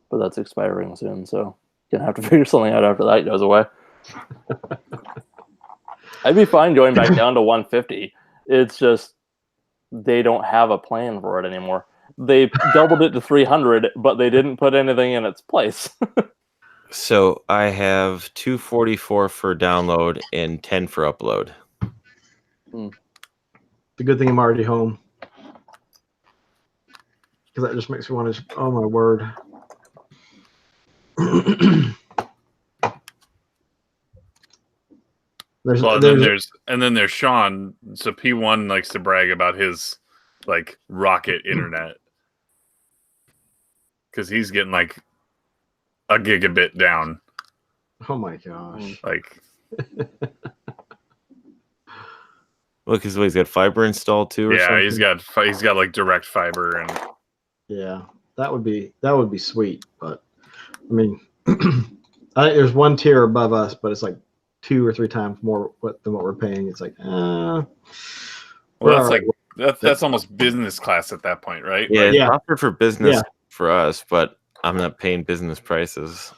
But that's expiring soon, so gonna have to figure something out after that goes away. I'd be fine going back down to 150. It's just they don't have a plan for it anymore. They doubled it to 300, but they didn't put anything in its place. So I have 244 for download and 10 for upload. it's a good thing I'm already home. Because that just makes me want to. Oh my word. Then there's Sean. So P1 likes to brag about his like rocket internet because he's getting like a gigabit down. Oh my gosh. Like, Look, he's got fiber installed too. Or yeah, something? he's got like direct fiber and Yeah, that would be sweet. But I mean, I think there's one tier above us, but it's like 2 or 3 times more than what we're paying. It's like, well, that's right. like that's almost business class at that point, right? Yeah, Like, it's offered for business for us, but I'm not paying business prices.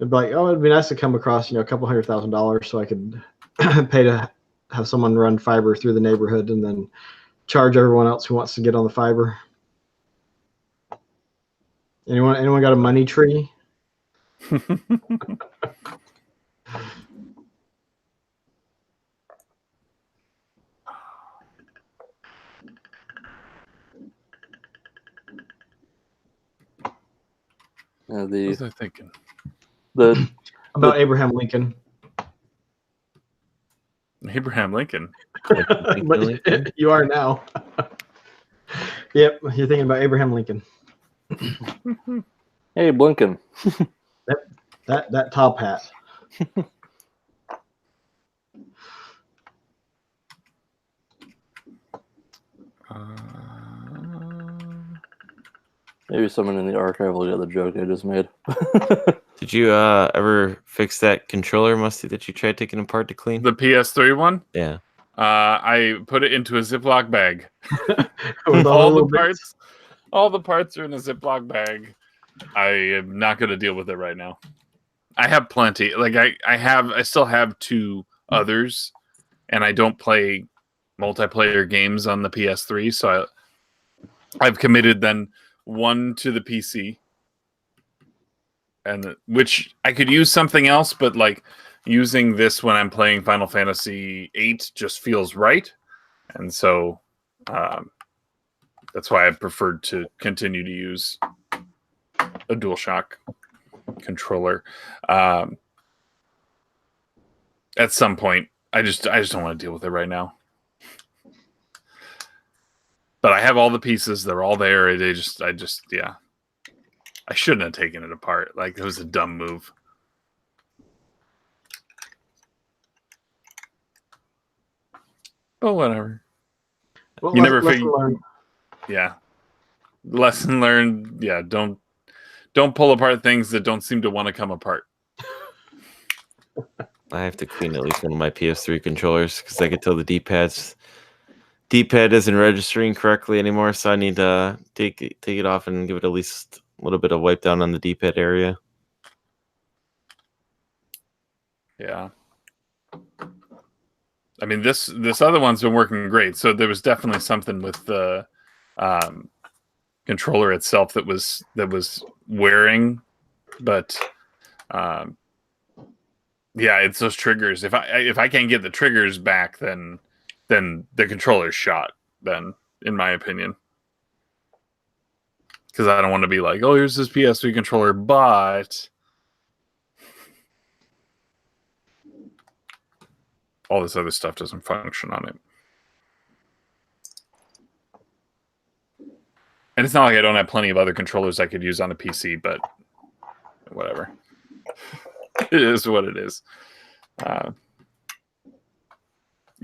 It'd be like, oh, it'd be nice to come across, a couple $100,000 so I could pay to have someone run fiber through the neighborhood and then charge everyone else who wants to get on the fiber. Anyone got a money tree? What was I thinking? About Abraham Lincoln. Abraham Lincoln. But you are now. Yep, you're thinking about Abraham Lincoln. Hey, Blinken. That top hat. Maybe someone in the archive will get the joke I just made. Did you ever fix that controller, Musty, that you tried taking apart to clean? The PS3 one? Yeah. I put it into a Ziploc bag. With all the bits. parts. All the parts are in a Ziploc bag. I am not going to deal with it right now. I have plenty. Like I still have 2 others, and I don't play multiplayer games on the PS3, so I've committed then one to the PC, and which I could use something else, but like using this when I'm playing Final Fantasy VIII just feels right, and so that's why I preferred to continue to use a DualShock controller. At some point, I just don't want to deal with it right now. But I have all the pieces; they're all there. I shouldn't have taken it apart. Like, it was a dumb move. Oh, whatever. Well, You never lesson figure. learned. Yeah. Lesson learned. Yeah. Don't pull apart things that don't seem to want to come apart. I have to clean at least one of my PS3 controllers because I could tell the D-pad isn't registering correctly anymore, so I need to take it off and give it at least a little bit of wipe down on the D-pad area. Yeah. I mean, this other one's been working great. So there was definitely something with the controller itself that was wearing, but yeah, it's those triggers. If I can't get the triggers back, then the controller's shot. Then, in my opinion, because I don't want to be like, oh, here's this PS3 controller, but all this other stuff doesn't function on it. And it's not like I don't have plenty of other controllers I could use on a PC, but whatever. It is what it is.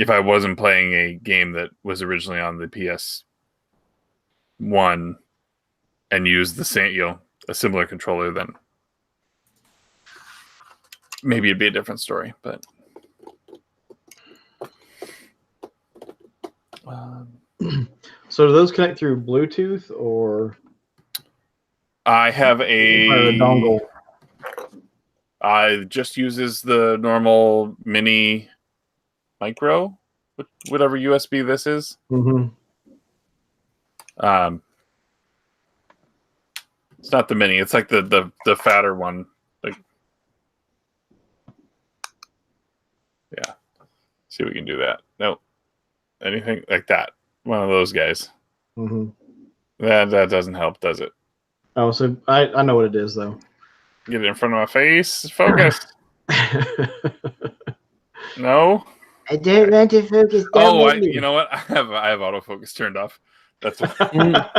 If I wasn't playing a game that was originally on the PS1 and used the same, a similar controller, then maybe it'd be a different story. But So do those connect through Bluetooth or I have a dongle? I just uses the normal mini micro, whatever USB this is. Mm-hmm. It's not the mini. It's like the fatter one. Like, yeah. See if we can do that. Nope. Anything like that. One of those guys. Mm-hmm. That doesn't help, does it? Oh, so I know what it is though. Get it in front of my face. Focus. No. I don't want to focus. You know what? I have autofocus turned off. That's why.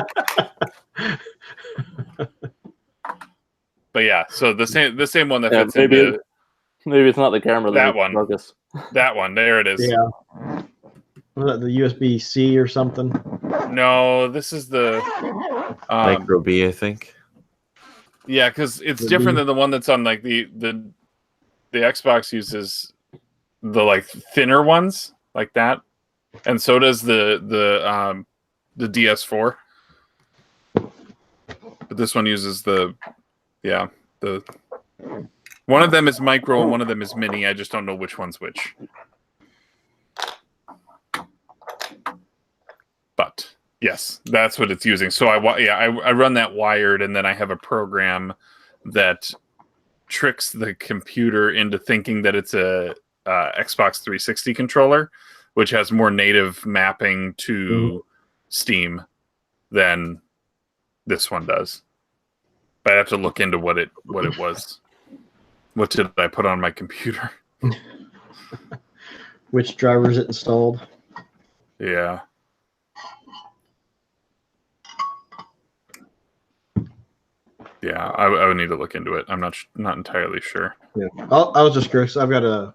But yeah, so the same one that fits into maybe it's not the camera that one. Focus. That one, there it is. Yeah. Was that the USB-C or something? No, this is the Micro B, I think. Yeah, because it's different than the one that's on like the Xbox uses the like thinner ones like that, and so does the DS4. But this one uses the one of them is micro and one of them is mini. I just don't know which one's which. But yes, that's what it's using. So I run that wired, and then I have a program that tricks the computer into thinking that it's a Xbox 360 controller, which has more native mapping to Steam than this one does. But I have to look into what it was. What did I put on my computer? Which driver is it installed? Yeah. Yeah, I would need to look into it. I'm not entirely sure. Yeah, I was just curious. I've got the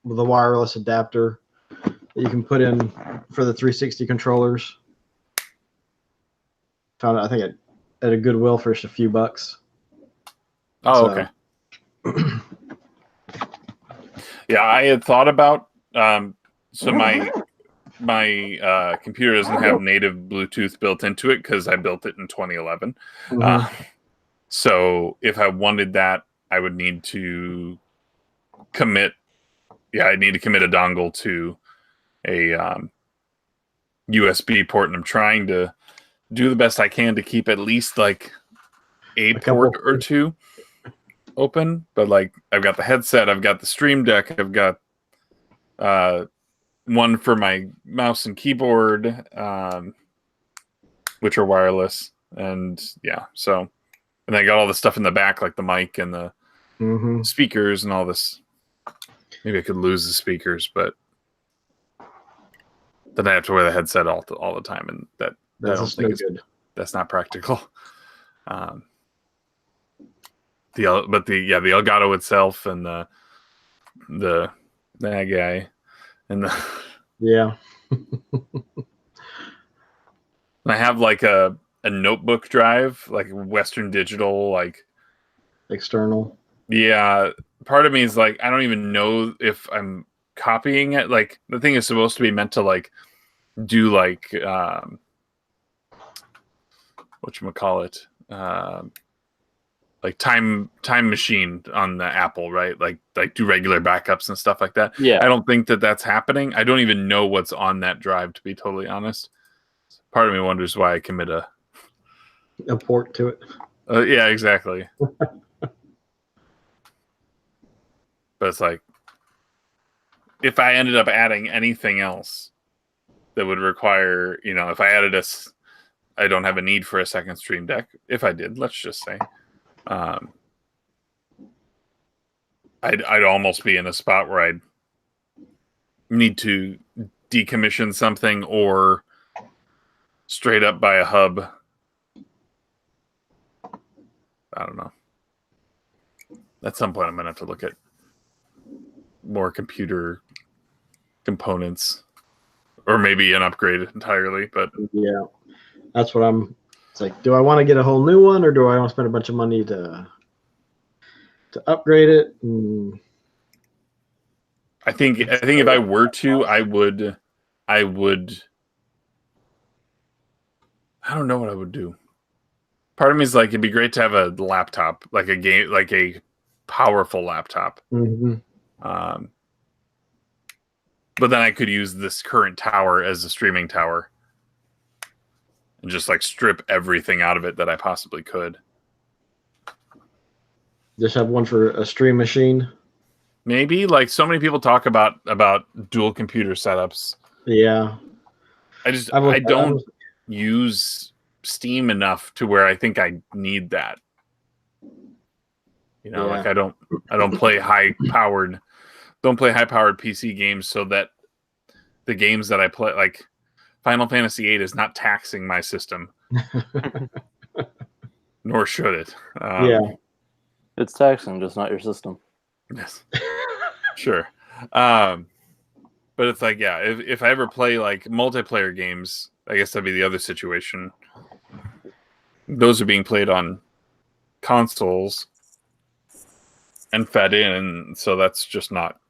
wireless adapter that you can put in for the 360 controllers. Found it, I think, at a Goodwill for just a few bucks. Oh, okay. Yeah, I had thought about so my computer doesn't have native Bluetooth built into it because I built it in 2011. So if I wanted that, I would need to commit. Yeah, I need to commit a dongle to a USB port, and I'm trying to do the best I can to keep at least like a port or two open. But like, I've got the headset, I've got the Stream Deck, I've got one for my mouse and keyboard, which are wireless, and yeah. So, and I got all the stuff in the back, like the mic and the speakers and all this. Maybe I could lose the speakers, but then I have to wear the headset all the time, and that's not practical. The Elgato itself and the that guy and the I have like a notebook drive, like Western Digital, like external. Yeah, part of me is like, I don't even know if I'm copying it. Like, the thing is supposed to be meant to like do like whatchamacallit, like time machine on the Apple, right? Like do regular backups and stuff like that. Yeah. I don't think that's happening. I don't even know what's on that drive, to be totally honest. Part of me wonders why I commit a port to it. Yeah, exactly. But it's like, if I ended up adding anything else that would require, if I added I don't have a need for a second Stream Deck. If I did, let's just say, I'd almost be in a spot where I'd need to decommission something or straight up buy a hub. I don't know. At some point, I'm gonna have to look at more computer components, or maybe an upgrade entirely. But yeah, that's what it's like, do I want to get a whole new one, or do I want to spend a bunch of money to upgrade it? I think if I were to, I would I don't know what I would do. Part of me is like, it'd be great to have a laptop, like a powerful laptop. But then I could use this current tower as a streaming tower and just like strip everything out of it that I possibly could. Just have one for a stream machine. Maybe, like, so many people talk about dual computer setups. Yeah. I don't use Steam enough to where I think I need that. Like I don't play high powered PC games, so that the games that I play, like Final Fantasy VIII, is not taxing my system. Nor should it. It's taxing, just not your system. Yes. Sure. But it's like, yeah, if I ever play like multiplayer games, I guess that'd be the other situation. Those are being played on consoles and fed in, so that's not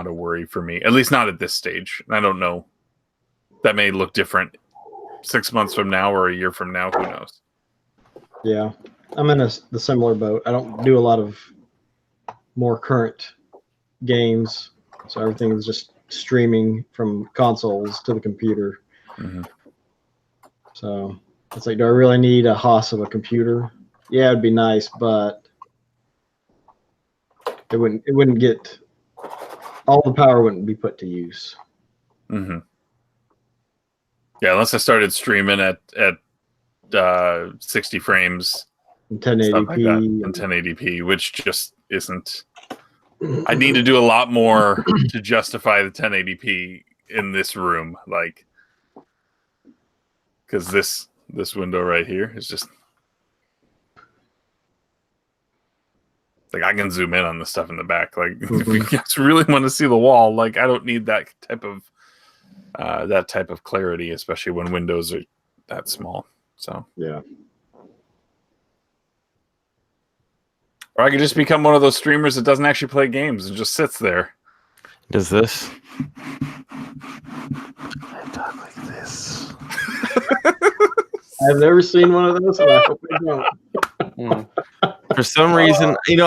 a worry for me, at least not at this stage. I don't know, that may look different 6 months from now or a year from now, who knows. Yeah, I'm in the similar boat. I don't do a lot of more current games, so everything is just streaming from consoles to the computer. So it's like, do I really need a hoss of a computer? Yeah, it'd be nice, but it wouldn't get, all the power wouldn't be put to use. Yeah, unless I started streaming at 60 frames stuff like that, 1080p. and 1080p, which just isn't. I need to do a lot more to justify the 1080p in this room, like, because this window right here is just like I can zoom in on the stuff in the back. Like, if you guys really want to see the wall, like I don't need that type of clarity, especially when windows are that small. So Yeah. or I could just become one of those streamers that doesn't actually play games and just sits there. Does this? I talk like this. I've never seen one of those, and I hope I don't. For some reason, You've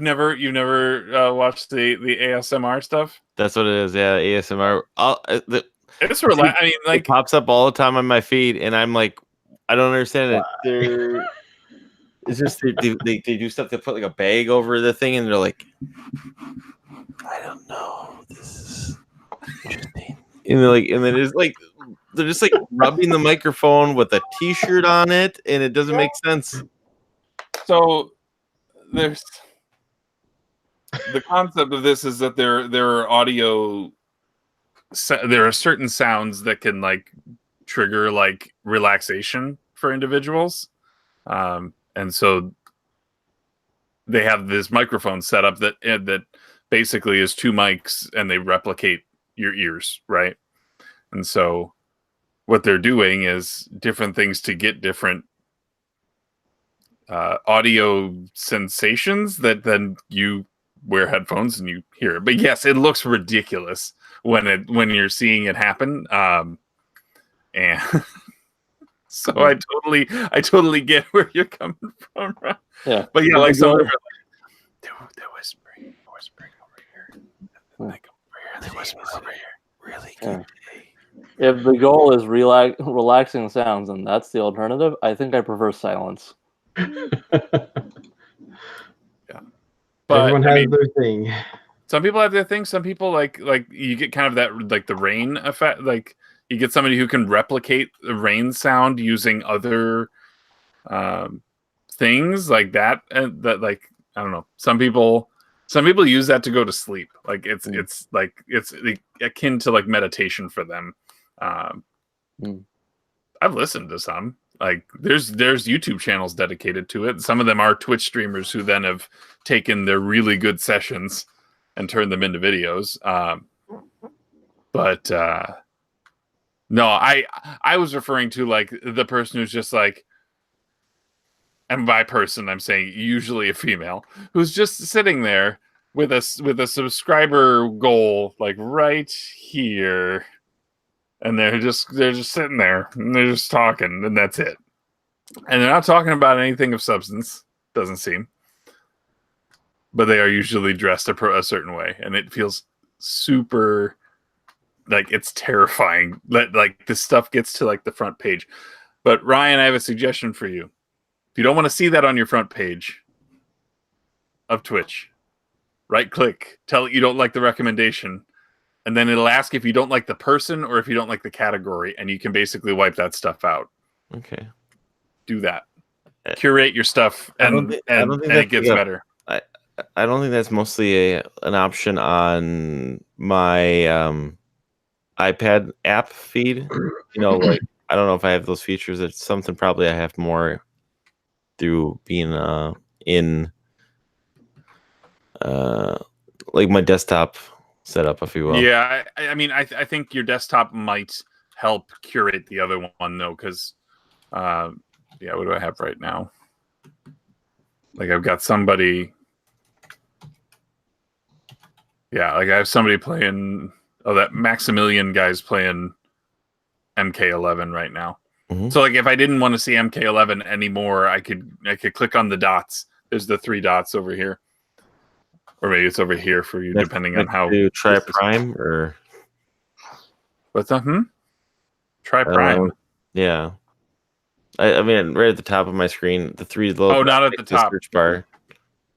never watched the ASMR stuff? That's what it is. Yeah, ASMR. It's I mean, like it pops up all the time on my feed, and I'm like, I don't understand it. It's just they do stuff. They put like a bag over the thing, and they're like, I don't know. This is interesting. And then it's like they're just like rubbing the microphone with a T-shirt on it, and it doesn't make sense. So there's the concept of this is that there are audio. There are certain sounds that can like trigger like relaxation for individuals. And so they have this microphone set up that basically is two mics and they replicate your ears, right? And so what they're doing is different things to get different audio sensations that then you wear headphones and you hear it. But yes, it looks ridiculous when you're seeing it happen. And so I totally get where you're coming from. Right? Yeah. But yeah, like some of them are like, they're whispering over here. Like over here, they're whispering over here. Really good. Yeah. If the goal is relaxing sounds and that's the alternative, I think I prefer silence. Yeah. But Everyone has their thing. Some people have their thing. Some people like you get kind of that like the rain effect. Like you get somebody who can replicate the rain sound using other things like that. And that like I don't know. Some people use that to go to sleep. Like it's akin to like meditation for them. I've listened to some. Like there's YouTube channels dedicated to it. Some of them are Twitch streamers who then have taken their really good sessions and turned them into videos. But no, I was referring to like the person who's just like, and by person I'm saying usually a female who's just sitting there with a subscriber goal like right here. And they're just sitting there and they're just talking and that's it. And they're not talking about anything of substance, doesn't seem. But they are usually dressed a certain way, and it feels super like it's terrifying. Like this stuff gets to like the front page. But Ryan, I have a suggestion for you. If you don't want to see that on your front page of Twitch, right click, tell it you don't like the recommendation. And then it'll ask if you don't like the person or if you don't like the category, and you can basically wipe that stuff out. Okay. Do that. Curate your stuff, and it gets better. I don't think that's mostly an option on my iPad app feed. You know, like I don't know if I have those features. It's something probably I have more through being in like my desktop setup, if you will. Yeah, I mean, I think your desktop might help curate the other one though, because yeah, what do I have right now? Like I've got somebody. Yeah, like I have somebody playing. Oh, that Maximilian guy's playing MK11 right now. Mm-hmm. So like, if I didn't want to see MK11 anymore, I could click on the dots. There's the 3 dots over here. Or maybe it's over here for you, depending on how. To try Prime or what's that? Try Prime. Yeah, I mean, right at the top of my screen, the 3 little. Oh, not at the top. Search bar.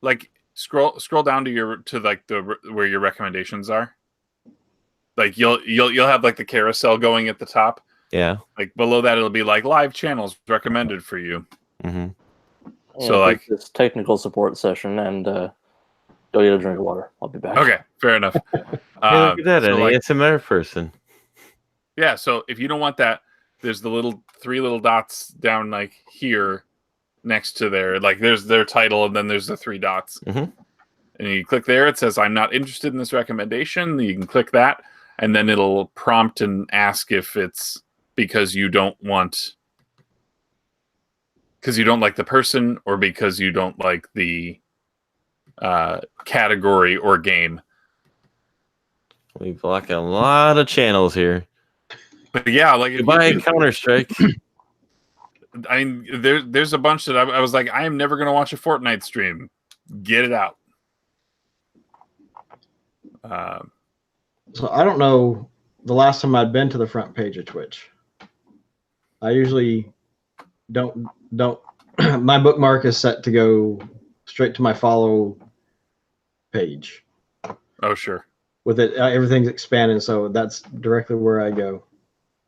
Like scroll down to like the where your recommendations are. Like you'll have like the carousel going at the top. Yeah. Like below that, it'll be like live channels recommended for you. Mm-hmm. So, like, this technical support session and go get a drink of water. I'll be back. okay, fair enough. Hey, look at that, so, an like, ASMR person. yeah, so if you don't want that, there's the three little dots down like here next to their, like, there's their title, and then there's the three dots. Mm-hmm. And you click there, it says, I'm not interested in this recommendation. You can click that, and then it'll prompt and ask if it's because you don't like the person, or because you don't like the category or game. We block a lot of channels here. But yeah, like, if Goodbye, you, Counter-Strike. I mean, there's a bunch that I was like, I am never going to watch a Fortnite stream. Get it out. So I don't know the last time I'd been to the front page of Twitch. I usually don't. My bookmark is set to go straight to my follow page. Oh, sure. With it, everything's expanding, so that's directly where I go.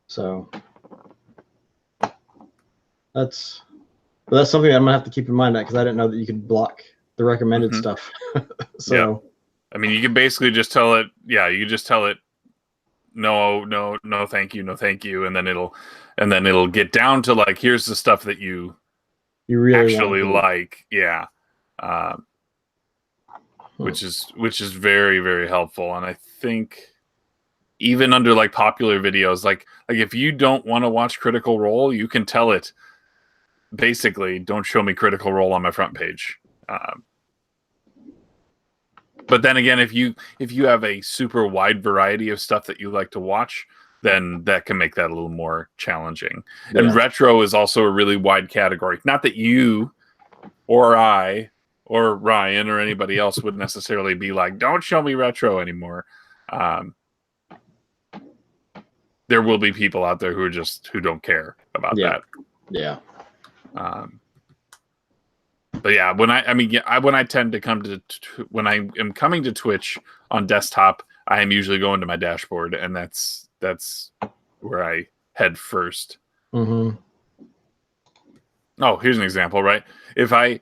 So that's something I'm gonna have to keep in mind, because I didn't know that you could block the recommended stuff. So. Yeah. I mean, you can basically just tell it. Yeah, you can just tell it, no, thank you, no, thank you, and then it'll get down to, like, here's the stuff that you really actually want to. like. Yeah, which is very, very helpful. And I think even under, like, popular videos, like if you don't want to watch Critical Role, you can tell it basically, don't show me Critical Role on my front page. But then again, if you have a super wide variety of stuff that you like to watch, then that can make that a little more challenging. Yeah. And retro is also a really wide category. Not that you or I or Ryan or anybody else would necessarily be like, don't show me retro anymore. There will be people out there who don't care about that. Yeah. But yeah, when I tend to come to when I am coming to Twitch on desktop, I am usually going to my dashboard, and that's where I head first. Mm-hmm. Oh, here's an example, right? If I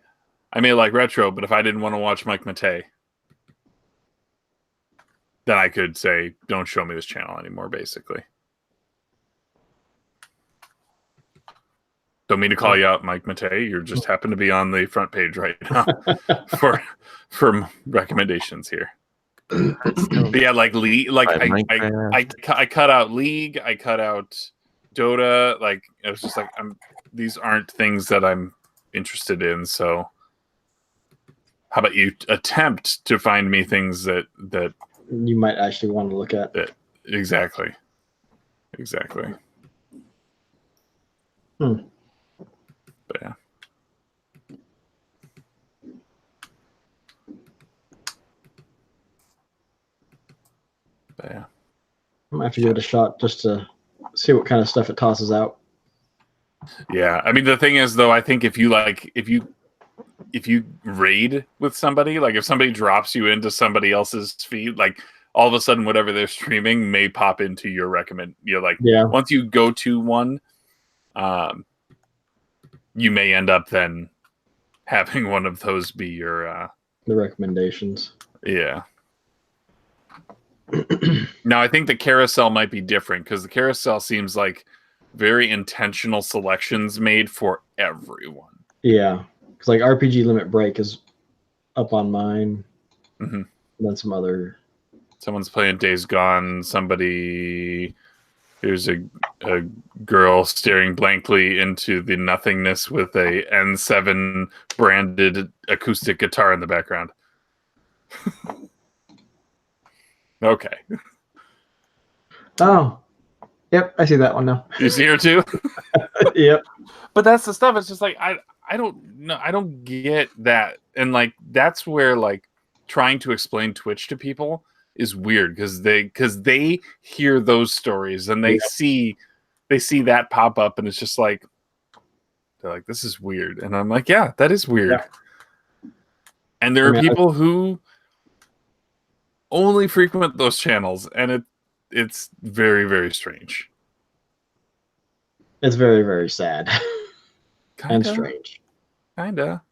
may like retro, but if I didn't want to watch Mike Matei, then I could say, don't show me this channel anymore, basically. Don't mean to call you out, Mike Matei. You just happen to be on the front page right now for recommendations here. But yeah, like League, like I cut out League, I cut out Dota. Like, it was just like, these aren't things that I'm interested in. So, how about you attempt to find me things that you might actually want to look at? Exactly. But yeah. I might have to give it a shot just to see what kind of stuff it tosses out. Yeah, I mean, the thing is, though, I think if you raid with somebody, like if somebody drops you into somebody else's feed, like all of a sudden whatever they're streaming may pop into your recommend. Once you go to one, you may end up then having one of those be your the recommendations. Yeah. Now, I think the carousel might be different, because the carousel seems like very intentional selections made for everyone. Yeah, because like RPG Limit Break is up on mine. Mm-hmm. And then some other. Someone's playing Days Gone. There's a girl staring blankly into the nothingness with a N7 branded acoustic guitar in the background. Okay. Oh, yep, I see that one now. You see her too? Yep. But that's the stuff. It's just like, I don't know. I don't get that. And like, that's where, like, trying to explain Twitch to people is weird, because they hear those stories and they see that pop up, and it's just like, they're like, this is weird. And I'm like, yeah, that is weird. Yeah. And there are people who only frequent those channels, and it's very, very strange. It's very, very sad. and strange. Kinda.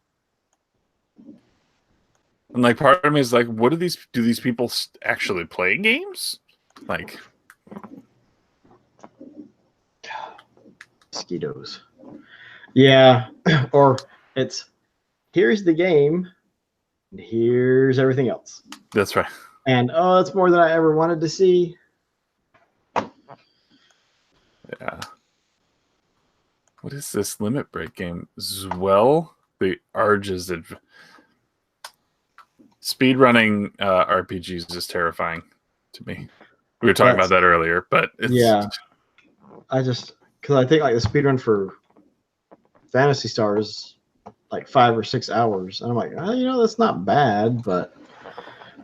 And like, part of me is like, what do these people actually play games? Like, Mosquitoes. Yeah, or it's here's the game, and here's everything else. that's right. And oh, that's more than I ever wanted to see. Yeah. What is this limit break game? Zwell? The Arges speedrunning RPGs is terrifying to me. We were talking about that earlier, but it's yeah. Because I think like the speedrun for Phantasy Star is like 5 or 6 hours, and I'm like, oh, that's not bad, but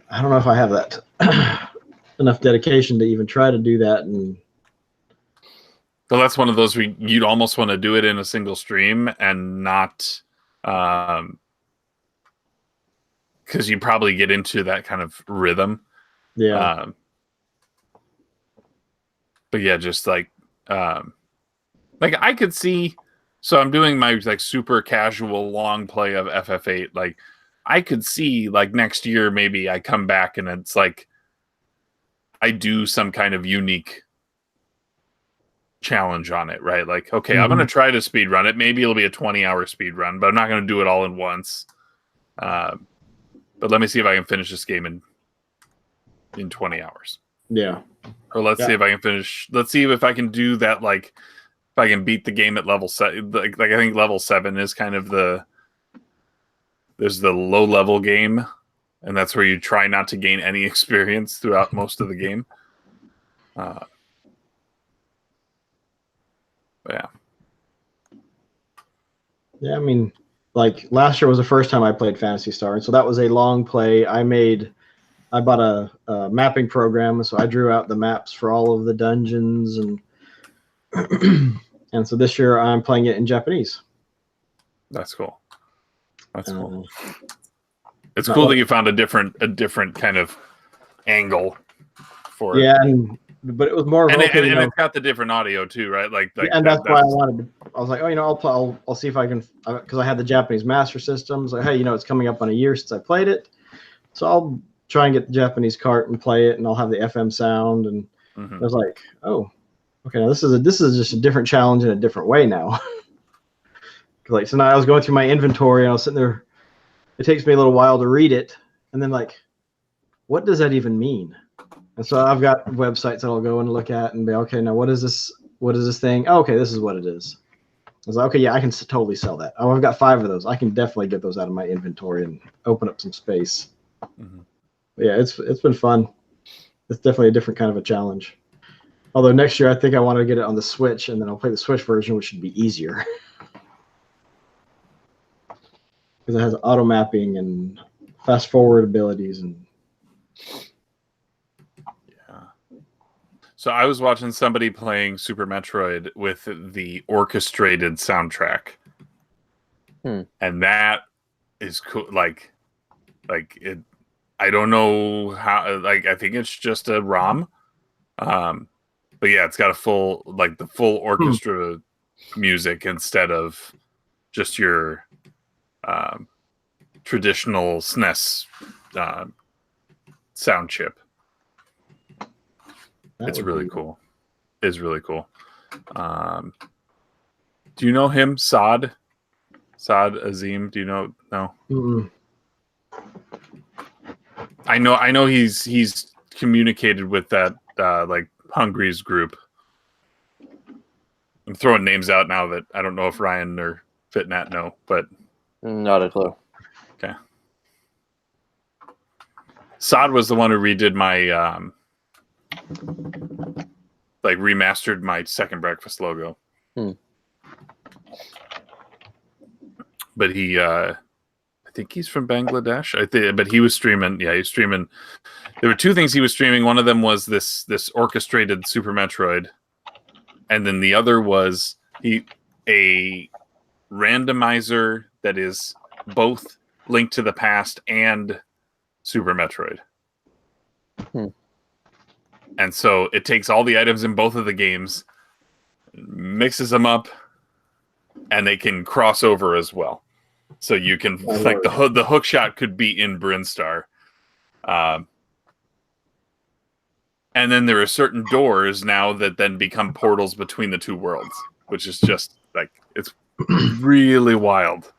I don't know if I have that enough dedication to even try to do that. And so that's one of those you'd almost want to do it in a single stream and not, because you probably get into that kind of rhythm. yeah. But yeah, just like I could see. So I'm doing my like super casual long play of FF8. Like I could see like next year maybe I come back and it's like I do some kind of unique challenge on it, right? Like, okay, I'm going to try to speed run it. Maybe it'll be a 20-hour speed run, but I'm not going to do it all in once. But let me see if I can finish this game in 20 hours. Yeah. Or let's see if I can finish. Let's see if I can do that. Like, if I can beat the game at level 7. Like I think level 7 is kind of there's the low level game, and that's where you try not to gain any experience throughout most of the game. Yeah. Yeah, I mean, like last year was the first time I played Phantasy Star, and so that was a long play. I bought a mapping program, so I drew out the maps for all of the dungeons, and and so this year I'm playing it in Japanese. That's cool. That's cool. It's not cool like- that you found a different kind of angle for it. Yeah, but it was more of And, okay, and it's got the different audio too, right? Like and that's why I wanted to. I was like, I'll see if I can, because I had the Japanese Master System. So hey, it's coming up on a year since I played it, so I'll try and get the Japanese cart and play it, and I'll have the FM sound. And I was like, oh, okay, now this is just a different challenge in a different way now. Like, so now I was going through my inventory and I was sitting there. It takes me a little while to read it, and then like, what does that even mean? And so I've got websites that I'll go and look at and be, okay, now what is this? What is this thing? Oh, okay, this is what it is. I was like, okay, yeah, I can totally sell that. Oh, I've got 5 of those. I can definitely get those out of my inventory and open up some space. But yeah, it's been fun. It's definitely a different kind of a challenge. Although next year I think I want to get it on the Switch, and then I'll play the Switch version, which should be easier. Because it has auto mapping and fast forward abilities and So I was watching somebody playing Super Metroid with the orchestrated soundtrack, and that is cool. Like it. I don't know how. Like I think it's just a ROM, but yeah, it's got a full orchestra music instead of just your traditional SNES sound chip. It's really cool. It's really cool. Do you know him, Saad Azim? Do you know? No. Mm-mm. I know he's communicated with that like Hungry's group. I'm throwing names out now that I don't know if Ryan or Fitnat know, but Not a clue. okay. Saad was the one who redid my like remastered my Second Breakfast logo. But he I think he's from Bangladesh. But he was streaming. Yeah, he's streaming. There were 2 things he was streaming. One of them was this orchestrated Super Metroid, and then the other was a randomizer that is both Link to the Past and Super Metroid. And so it takes all the items in both of the games, mixes them up, and they can cross over as well. So you can like the hook shot could be in Brinstar. And then there are certain doors now that then become portals between the two worlds, which is just like, it's really wild.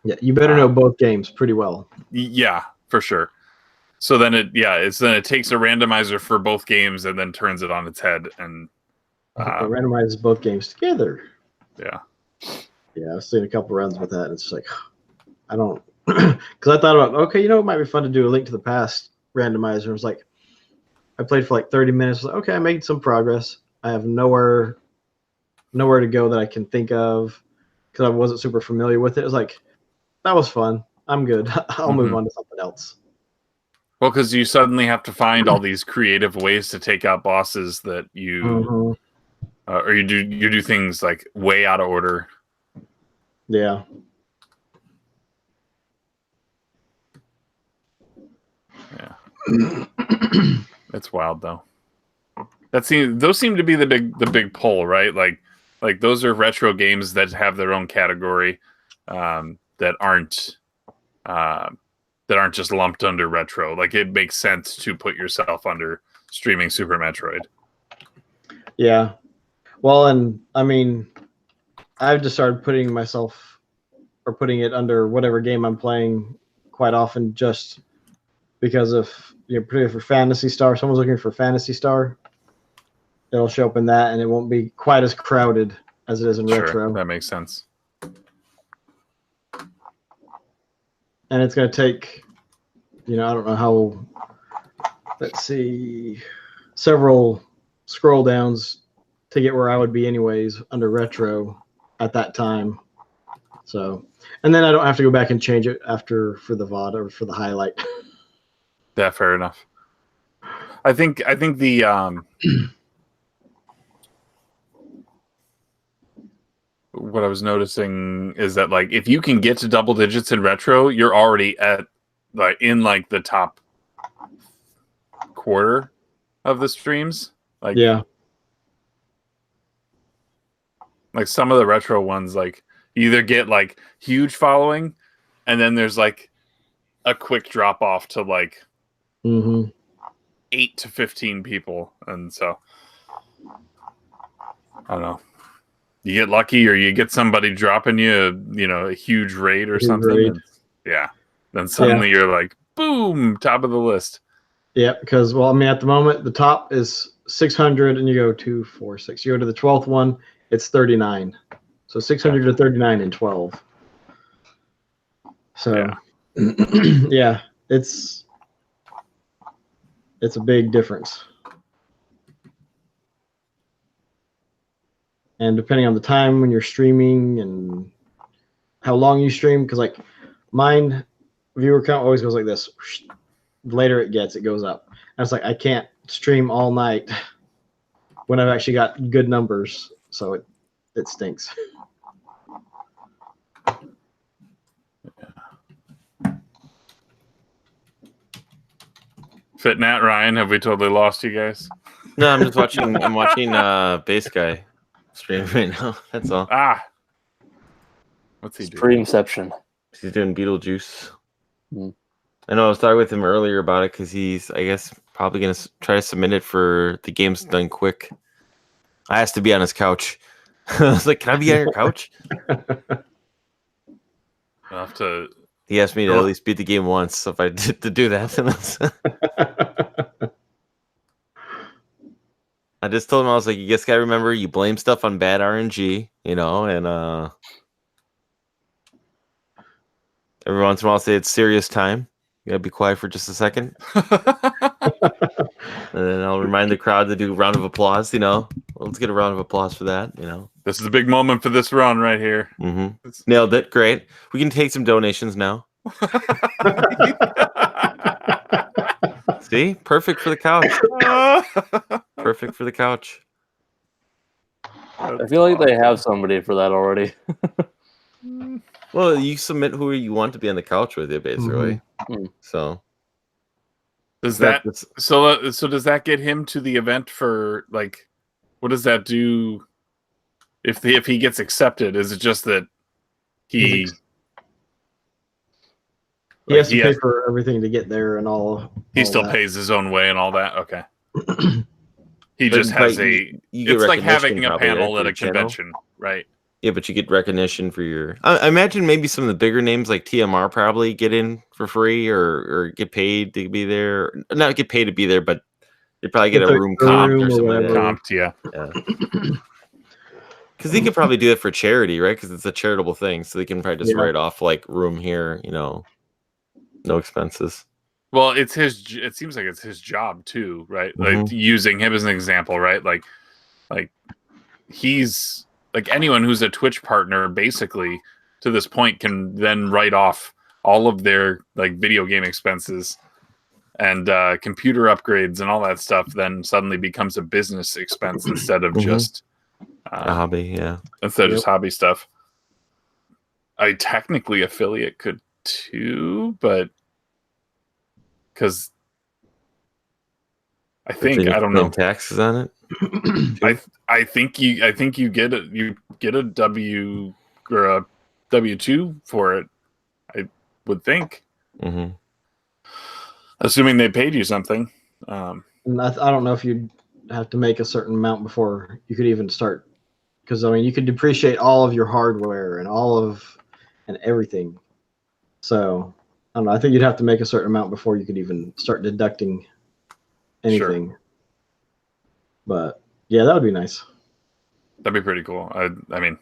Yeah, you better know both games pretty well. Yeah, for sure. So then it takes a randomizer for both games and then turns it on its head, and it randomizes both games together. Yeah. Yeah, I've seen a couple runs with that, and it's like, I don't, because I thought about, okay, it might be fun to do a Link to the Past randomizer. It was like, I played for like 30 minutes. Like, okay, I made some progress. I have nowhere to go that I can think of because I wasn't super familiar with it. It was like, that was fun. I'm good. I'll move on to something else. Well, because you suddenly have to find all these creative ways to take out bosses that you, or you do things like way out of order. Yeah. Yeah. It's wild though. Those seem to be the big pull, right? Like those are retro games that have their own category, that aren't just lumped under retro. Like it makes sense to put yourself under streaming Super Metroid. Yeah. Well, and I mean, I've just started putting it under whatever game I'm playing quite often, just because of, particularly for Phantasy Star. If someone's looking for Phantasy Star, it'll show up in that, and it won't be quite as crowded as it is in retro. That makes sense. And it's going to take, I don't know how, let's see, several scroll downs to get where I would be anyways under retro at that time. So, and then I don't have to go back and change it after for the VOD or for the highlight. Yeah, fair enough. I think the what I was noticing is that like if you can get to double digits in retro, you're already at in the top quarter of the streams. Like yeah. Like some of the retro ones, like you either get like huge following, and then there's like a quick drop off to like 8 to 15 people, and so I don't know. You get lucky, or you get somebody dropping you, a huge raid or something. And, then suddenly you're like, boom, top of the list. Yeah, because at the moment the top is 600, and you go 2, 4, 6. You go to the 12th one, it's 39. So 600 to 39 in 12. So yeah, it's a big difference. And depending on the time when you're streaming and how long you stream, because like mine viewer count always goes like this. The later it gets, it goes up. And it's like I can't stream all night when I've actually got good numbers, so it stinks. Fitnat, Ryan, have we totally lost you guys? No, I'm just watching. I'm watching Base Guy stream right now. That's all. What's he doing? Streamception. He's doing Beetlejuice. I know I was talking with him earlier about it because he's, I guess, probably going to try to submit it for the Games Done Quick. I asked to be on his couch. I was like, "Can I be on your couch?" I'll have to. He asked me to at least beat the game once, so if I did to do that, I just told him, I was like, "You just gotta remember, you blame stuff on bad RNG, and every once in a while, say it's serious time. You gotta be quiet for just a second." And then I'll remind the crowd to do a round of applause, Let's get a round of applause for that, This is a big moment for this run right here. Nailed it. Great. We can take some donations now. See? Perfect for the couch. Perfect for the couch. I feel like they have somebody for that already. Well, you submit who you want to be on the couch with you, basically. So does that so does that get him to the event for like? What does that do? If he gets accepted, is it just that he He has to he pay has- for everything to get there and all. he all still that. pays his own way and all that. Okay. He But- just has but a. you get It's like recognition having a probably, right, panel for at your a channel? convention, right? Yeah, but you get recognition for your. I imagine maybe some of the bigger names like TMR probably get in for free or get paid to be there. Not get paid to be there, but they probably get Get a the room room comped or or something like that. whatever. Comped, yeah. Because they could probably do it for charity, right? Because it's a charitable thing, so they can probably just Yeah. write off like room here, no expenses. Well, it's his. It seems like it's his job too, right? Mhm. Like using him as an example, right? Like he's like anyone who's a Twitch partner, basically to this point, can then write off all of their like video game expenses and computer upgrades and all that stuff. Then suddenly becomes a business expense instead of Mhm. just A hobby, yeah. instead of Yep. just hobby stuff. I technically affiliate could too, but because I think Then you I don't claim know. taxes on it. I think you get a W or a W-2 for it. I would think, Hmm. assuming they paid you something. And I don't know if you'd have to make a certain amount before you could even start, because I mean you could depreciate all of your hardware and everything. So I don't know. I think you'd have to make a certain amount before you could even start deducting anything. But yeah, that would be nice. That'd be pretty cool. I mean,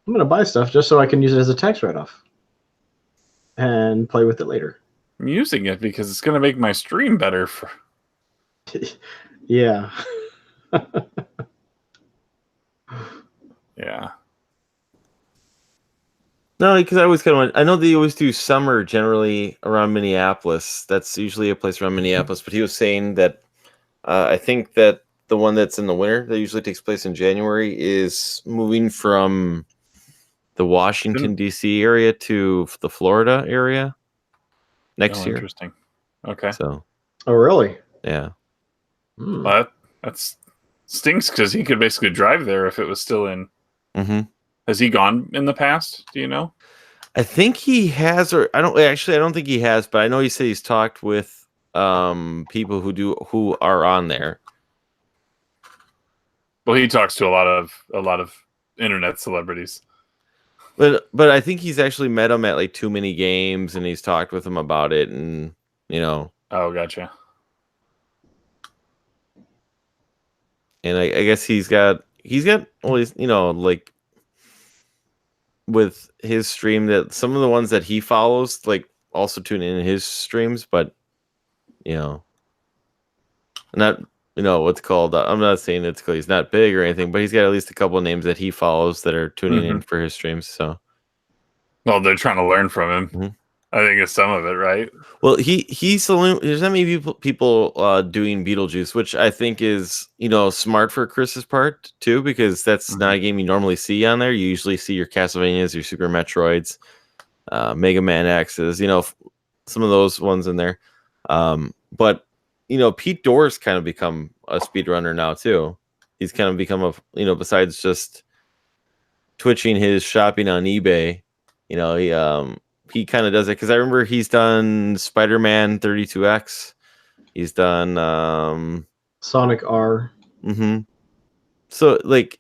I'm gonna buy stuff just so I can use it as a tax write-off and play with it later. I'm using it because it's gonna make my stream better. For Yeah. yeah, No, because I always kind of want. I know they always do summer generally around Minneapolis. That's usually a place around Minneapolis. But he was saying that I think that the one that's in the winter that usually takes place in January is moving from the Washington D.C. area to the Florida area next year. Interesting. Okay, So Oh, really? yeah, Hmm. well, that's stinks because he could basically drive there if it was still in. hmm Has he gone in the past? Do you know? I think he has, or I don't think he has, but I know he said he's talked with people who are on there. Well, he talks to a lot of internet celebrities. But I think he's actually met him at like too many games, and he's talked with him about it, and Oh, gotcha. and I guess he's got well, he's, like with his stream that some of the ones that he follows like also tune in his streams, but not what's called. I'm not saying it's because he's not big or anything, but he's got at least a couple of names that he follows that are tuning in for his streams. So, Well, they're trying to learn from him. Mhm. I think it's some of it, right? well, there's not many people doing Beetlejuice, which I think is smart for Chris's part too, because that's not a game you normally see on there. You usually see your Castlevanias, your Super Metroids, Mega Man X's, some of those ones in there. But Pete Doerr's kind of become a speedrunner now too. He's kind of become besides just twitching his shopping on eBay, he kind of does it because I remember he's done Spider-Man 32X. He's done Sonic R. So like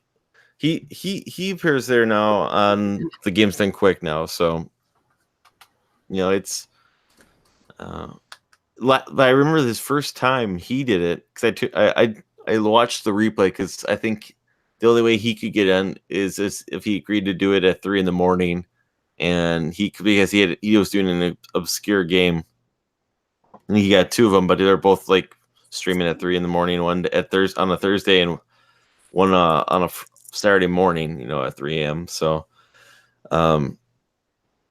he appears there now on the Games Done Quick now. So it's but I remember this first time he did it because I watched the replay because I think the only way he could get in is if he agreed to do it at 3 a.m. and because he was doing an obscure game and he got 2 of them, but they're both like streaming at 3 a.m. one on a Thursday and one on a Saturday morning, at 3 a.m. So I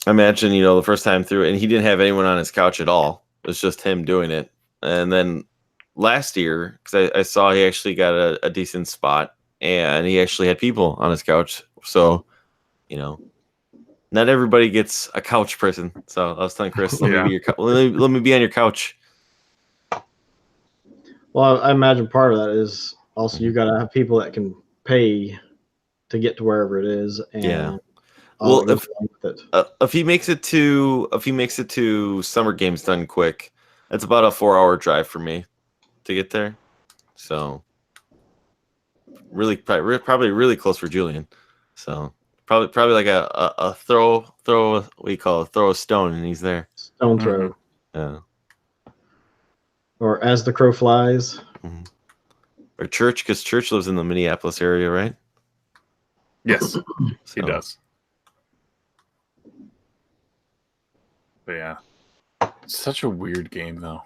imagine the first time through, and he didn't have anyone on his couch at all. It was just him doing it. And then last year, because I saw he actually got a decent spot, and he actually had people on his couch. So, not everybody gets a couch person. So I was telling Chris, let me be on your couch. Well, I imagine part of that is also you got to have people that can pay to get to wherever it is. And Yeah. I'll Well, go along with it. if he makes it to Summer Games Done quick, it's about a 4-hour drive for me to get there. So probably really close for Julian. So probably like a throw what do you call it? Throw a stone and he's there. Stone throw. Yeah. Or as the crow flies. Mm-hmm. Or Church, because Church lives in the Minneapolis area, right? Yes, he So, does. But yeah, it's such a weird game though.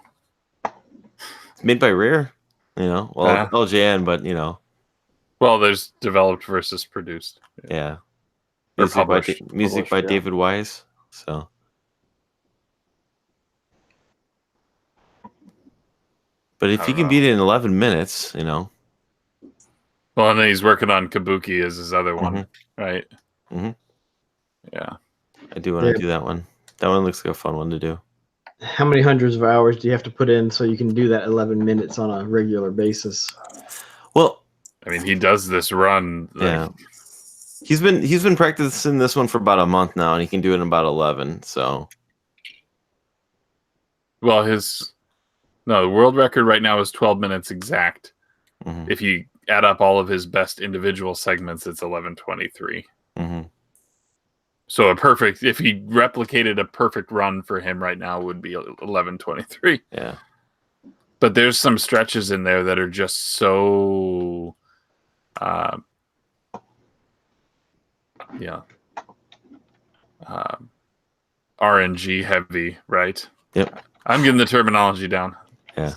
It's made by Rare, well, LJN, but Well, there's developed versus produced. yeah. Or Music by yeah. David Wise. So but if you can beat it in 11 minutes, Well, and then he's working on Kabuki as his other one, right? Mhm. Yeah. I do want to do that one. That one looks like a fun one to do. How many hundreds of hours do you have to put in so you can do that 11 minutes on a regular basis? Well, I mean, he does this run. yeah. He's been practicing this one for about a month now, and he can do it in about 11. So, Well, the world record right now is 12 minutes exact. If you add up all of his best individual segments, it's 11:23. So if he replicated a perfect run for him right now, would be 11:23. Yeah. But there's some stretches in there that are just so, RNG heavy, right? Yep. I'm getting the terminology down. Yeah.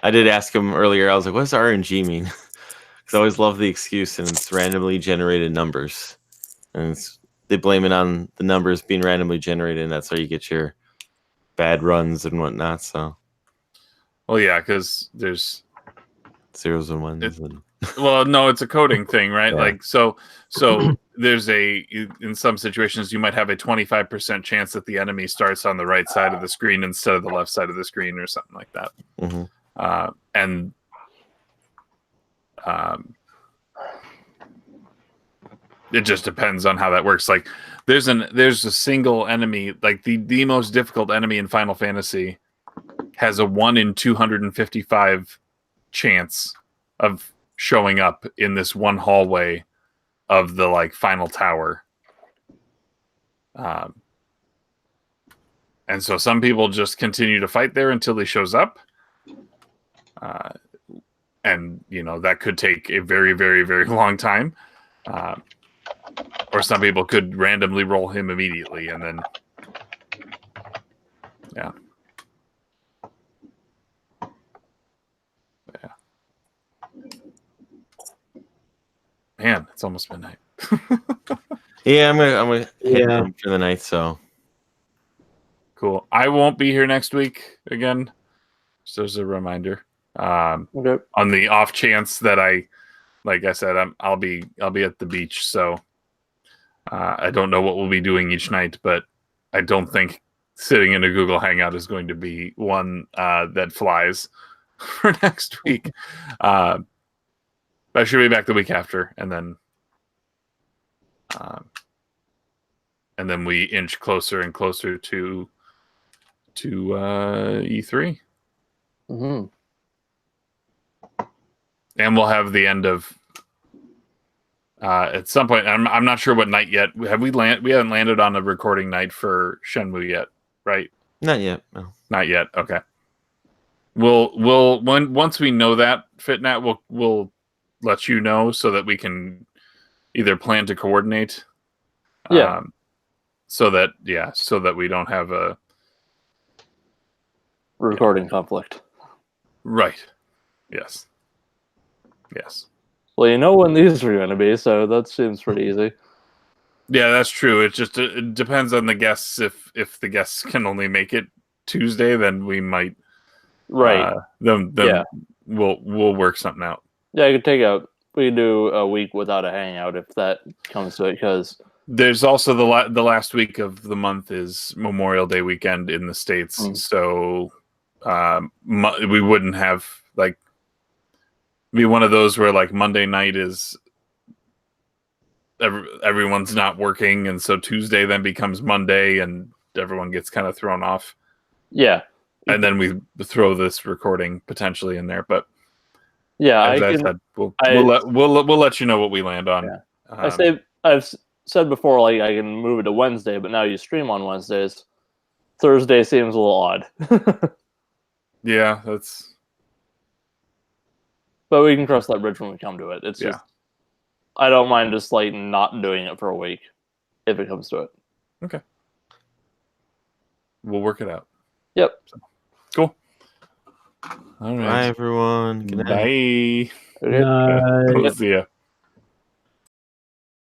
I did ask him earlier. I was like, "What does RNG mean?" Because I always love the excuse, and it's randomly generated numbers, and they blame it on the numbers being randomly generated, and that's how you get your bad runs and whatnot. So, Well, yeah, because there's zeros and ones. Well, no, it's a coding thing, right? Yeah. Like, so there's in some situations you might have a 25% chance that the enemy starts on the right side of the screen instead of the left side of the screen or something like that. And it just depends on how that works. Like, there's a single enemy, like the most difficult enemy in Final Fantasy has a 1 in 255 chance of showing up in this one hallway of the final tower. And so some people just continue to fight there until he shows up. And that could take a very, very, very long time. Or some people could randomly roll him immediately and then yeah. Man, it's almost midnight. Yeah, I'm gonna head home for the night. So cool. I won't be here next week again. So as a reminder, on the off chance that like I said, I'll be at the beach. So I don't know what we'll be doing each night, but I don't think sitting in a Google Hangout is going to be one that flies for next week. I should be back the week after, and then we inch closer and closer to E3. And we'll have the end of at some point. I'm not sure what night yet. We haven't landed on a recording night for Shenmue yet, right? not yet. No. Not yet. Okay. Once we know that, Fitnat, we'll let you know so that we can either plan to coordinate. So that we don't have a recording conflict. Right. Yes. Well, you know when these are going to be, so that seems pretty easy. Yeah, that's true. It depends on the guests. If the guests can only make it Tuesday, then we might. Right. Then we'll work something out. Yeah, we can do a week without a hangout if that comes to it, because there's also the last week of the month is Memorial Day weekend in the States, so we wouldn't have be one of those where Monday night is everyone's not working, and so Tuesday then becomes Monday, and everyone gets kind of thrown off. Yeah. And then we throw this recording potentially in there, but Yeah, as I said, we'll let you know what we land on. Yeah. I've said before, like I can move it to Wednesday, but now you stream on Wednesdays. Thursday seems a little odd. Yeah, that's. But we can cross that bridge when we come to it. It's just I don't mind just like not doing it for a week if it comes to it. Okay. We'll work it out. Yep. So, cool. All right. Bye, everyone. Good night. Bye. Okay. Night. We'll see ya.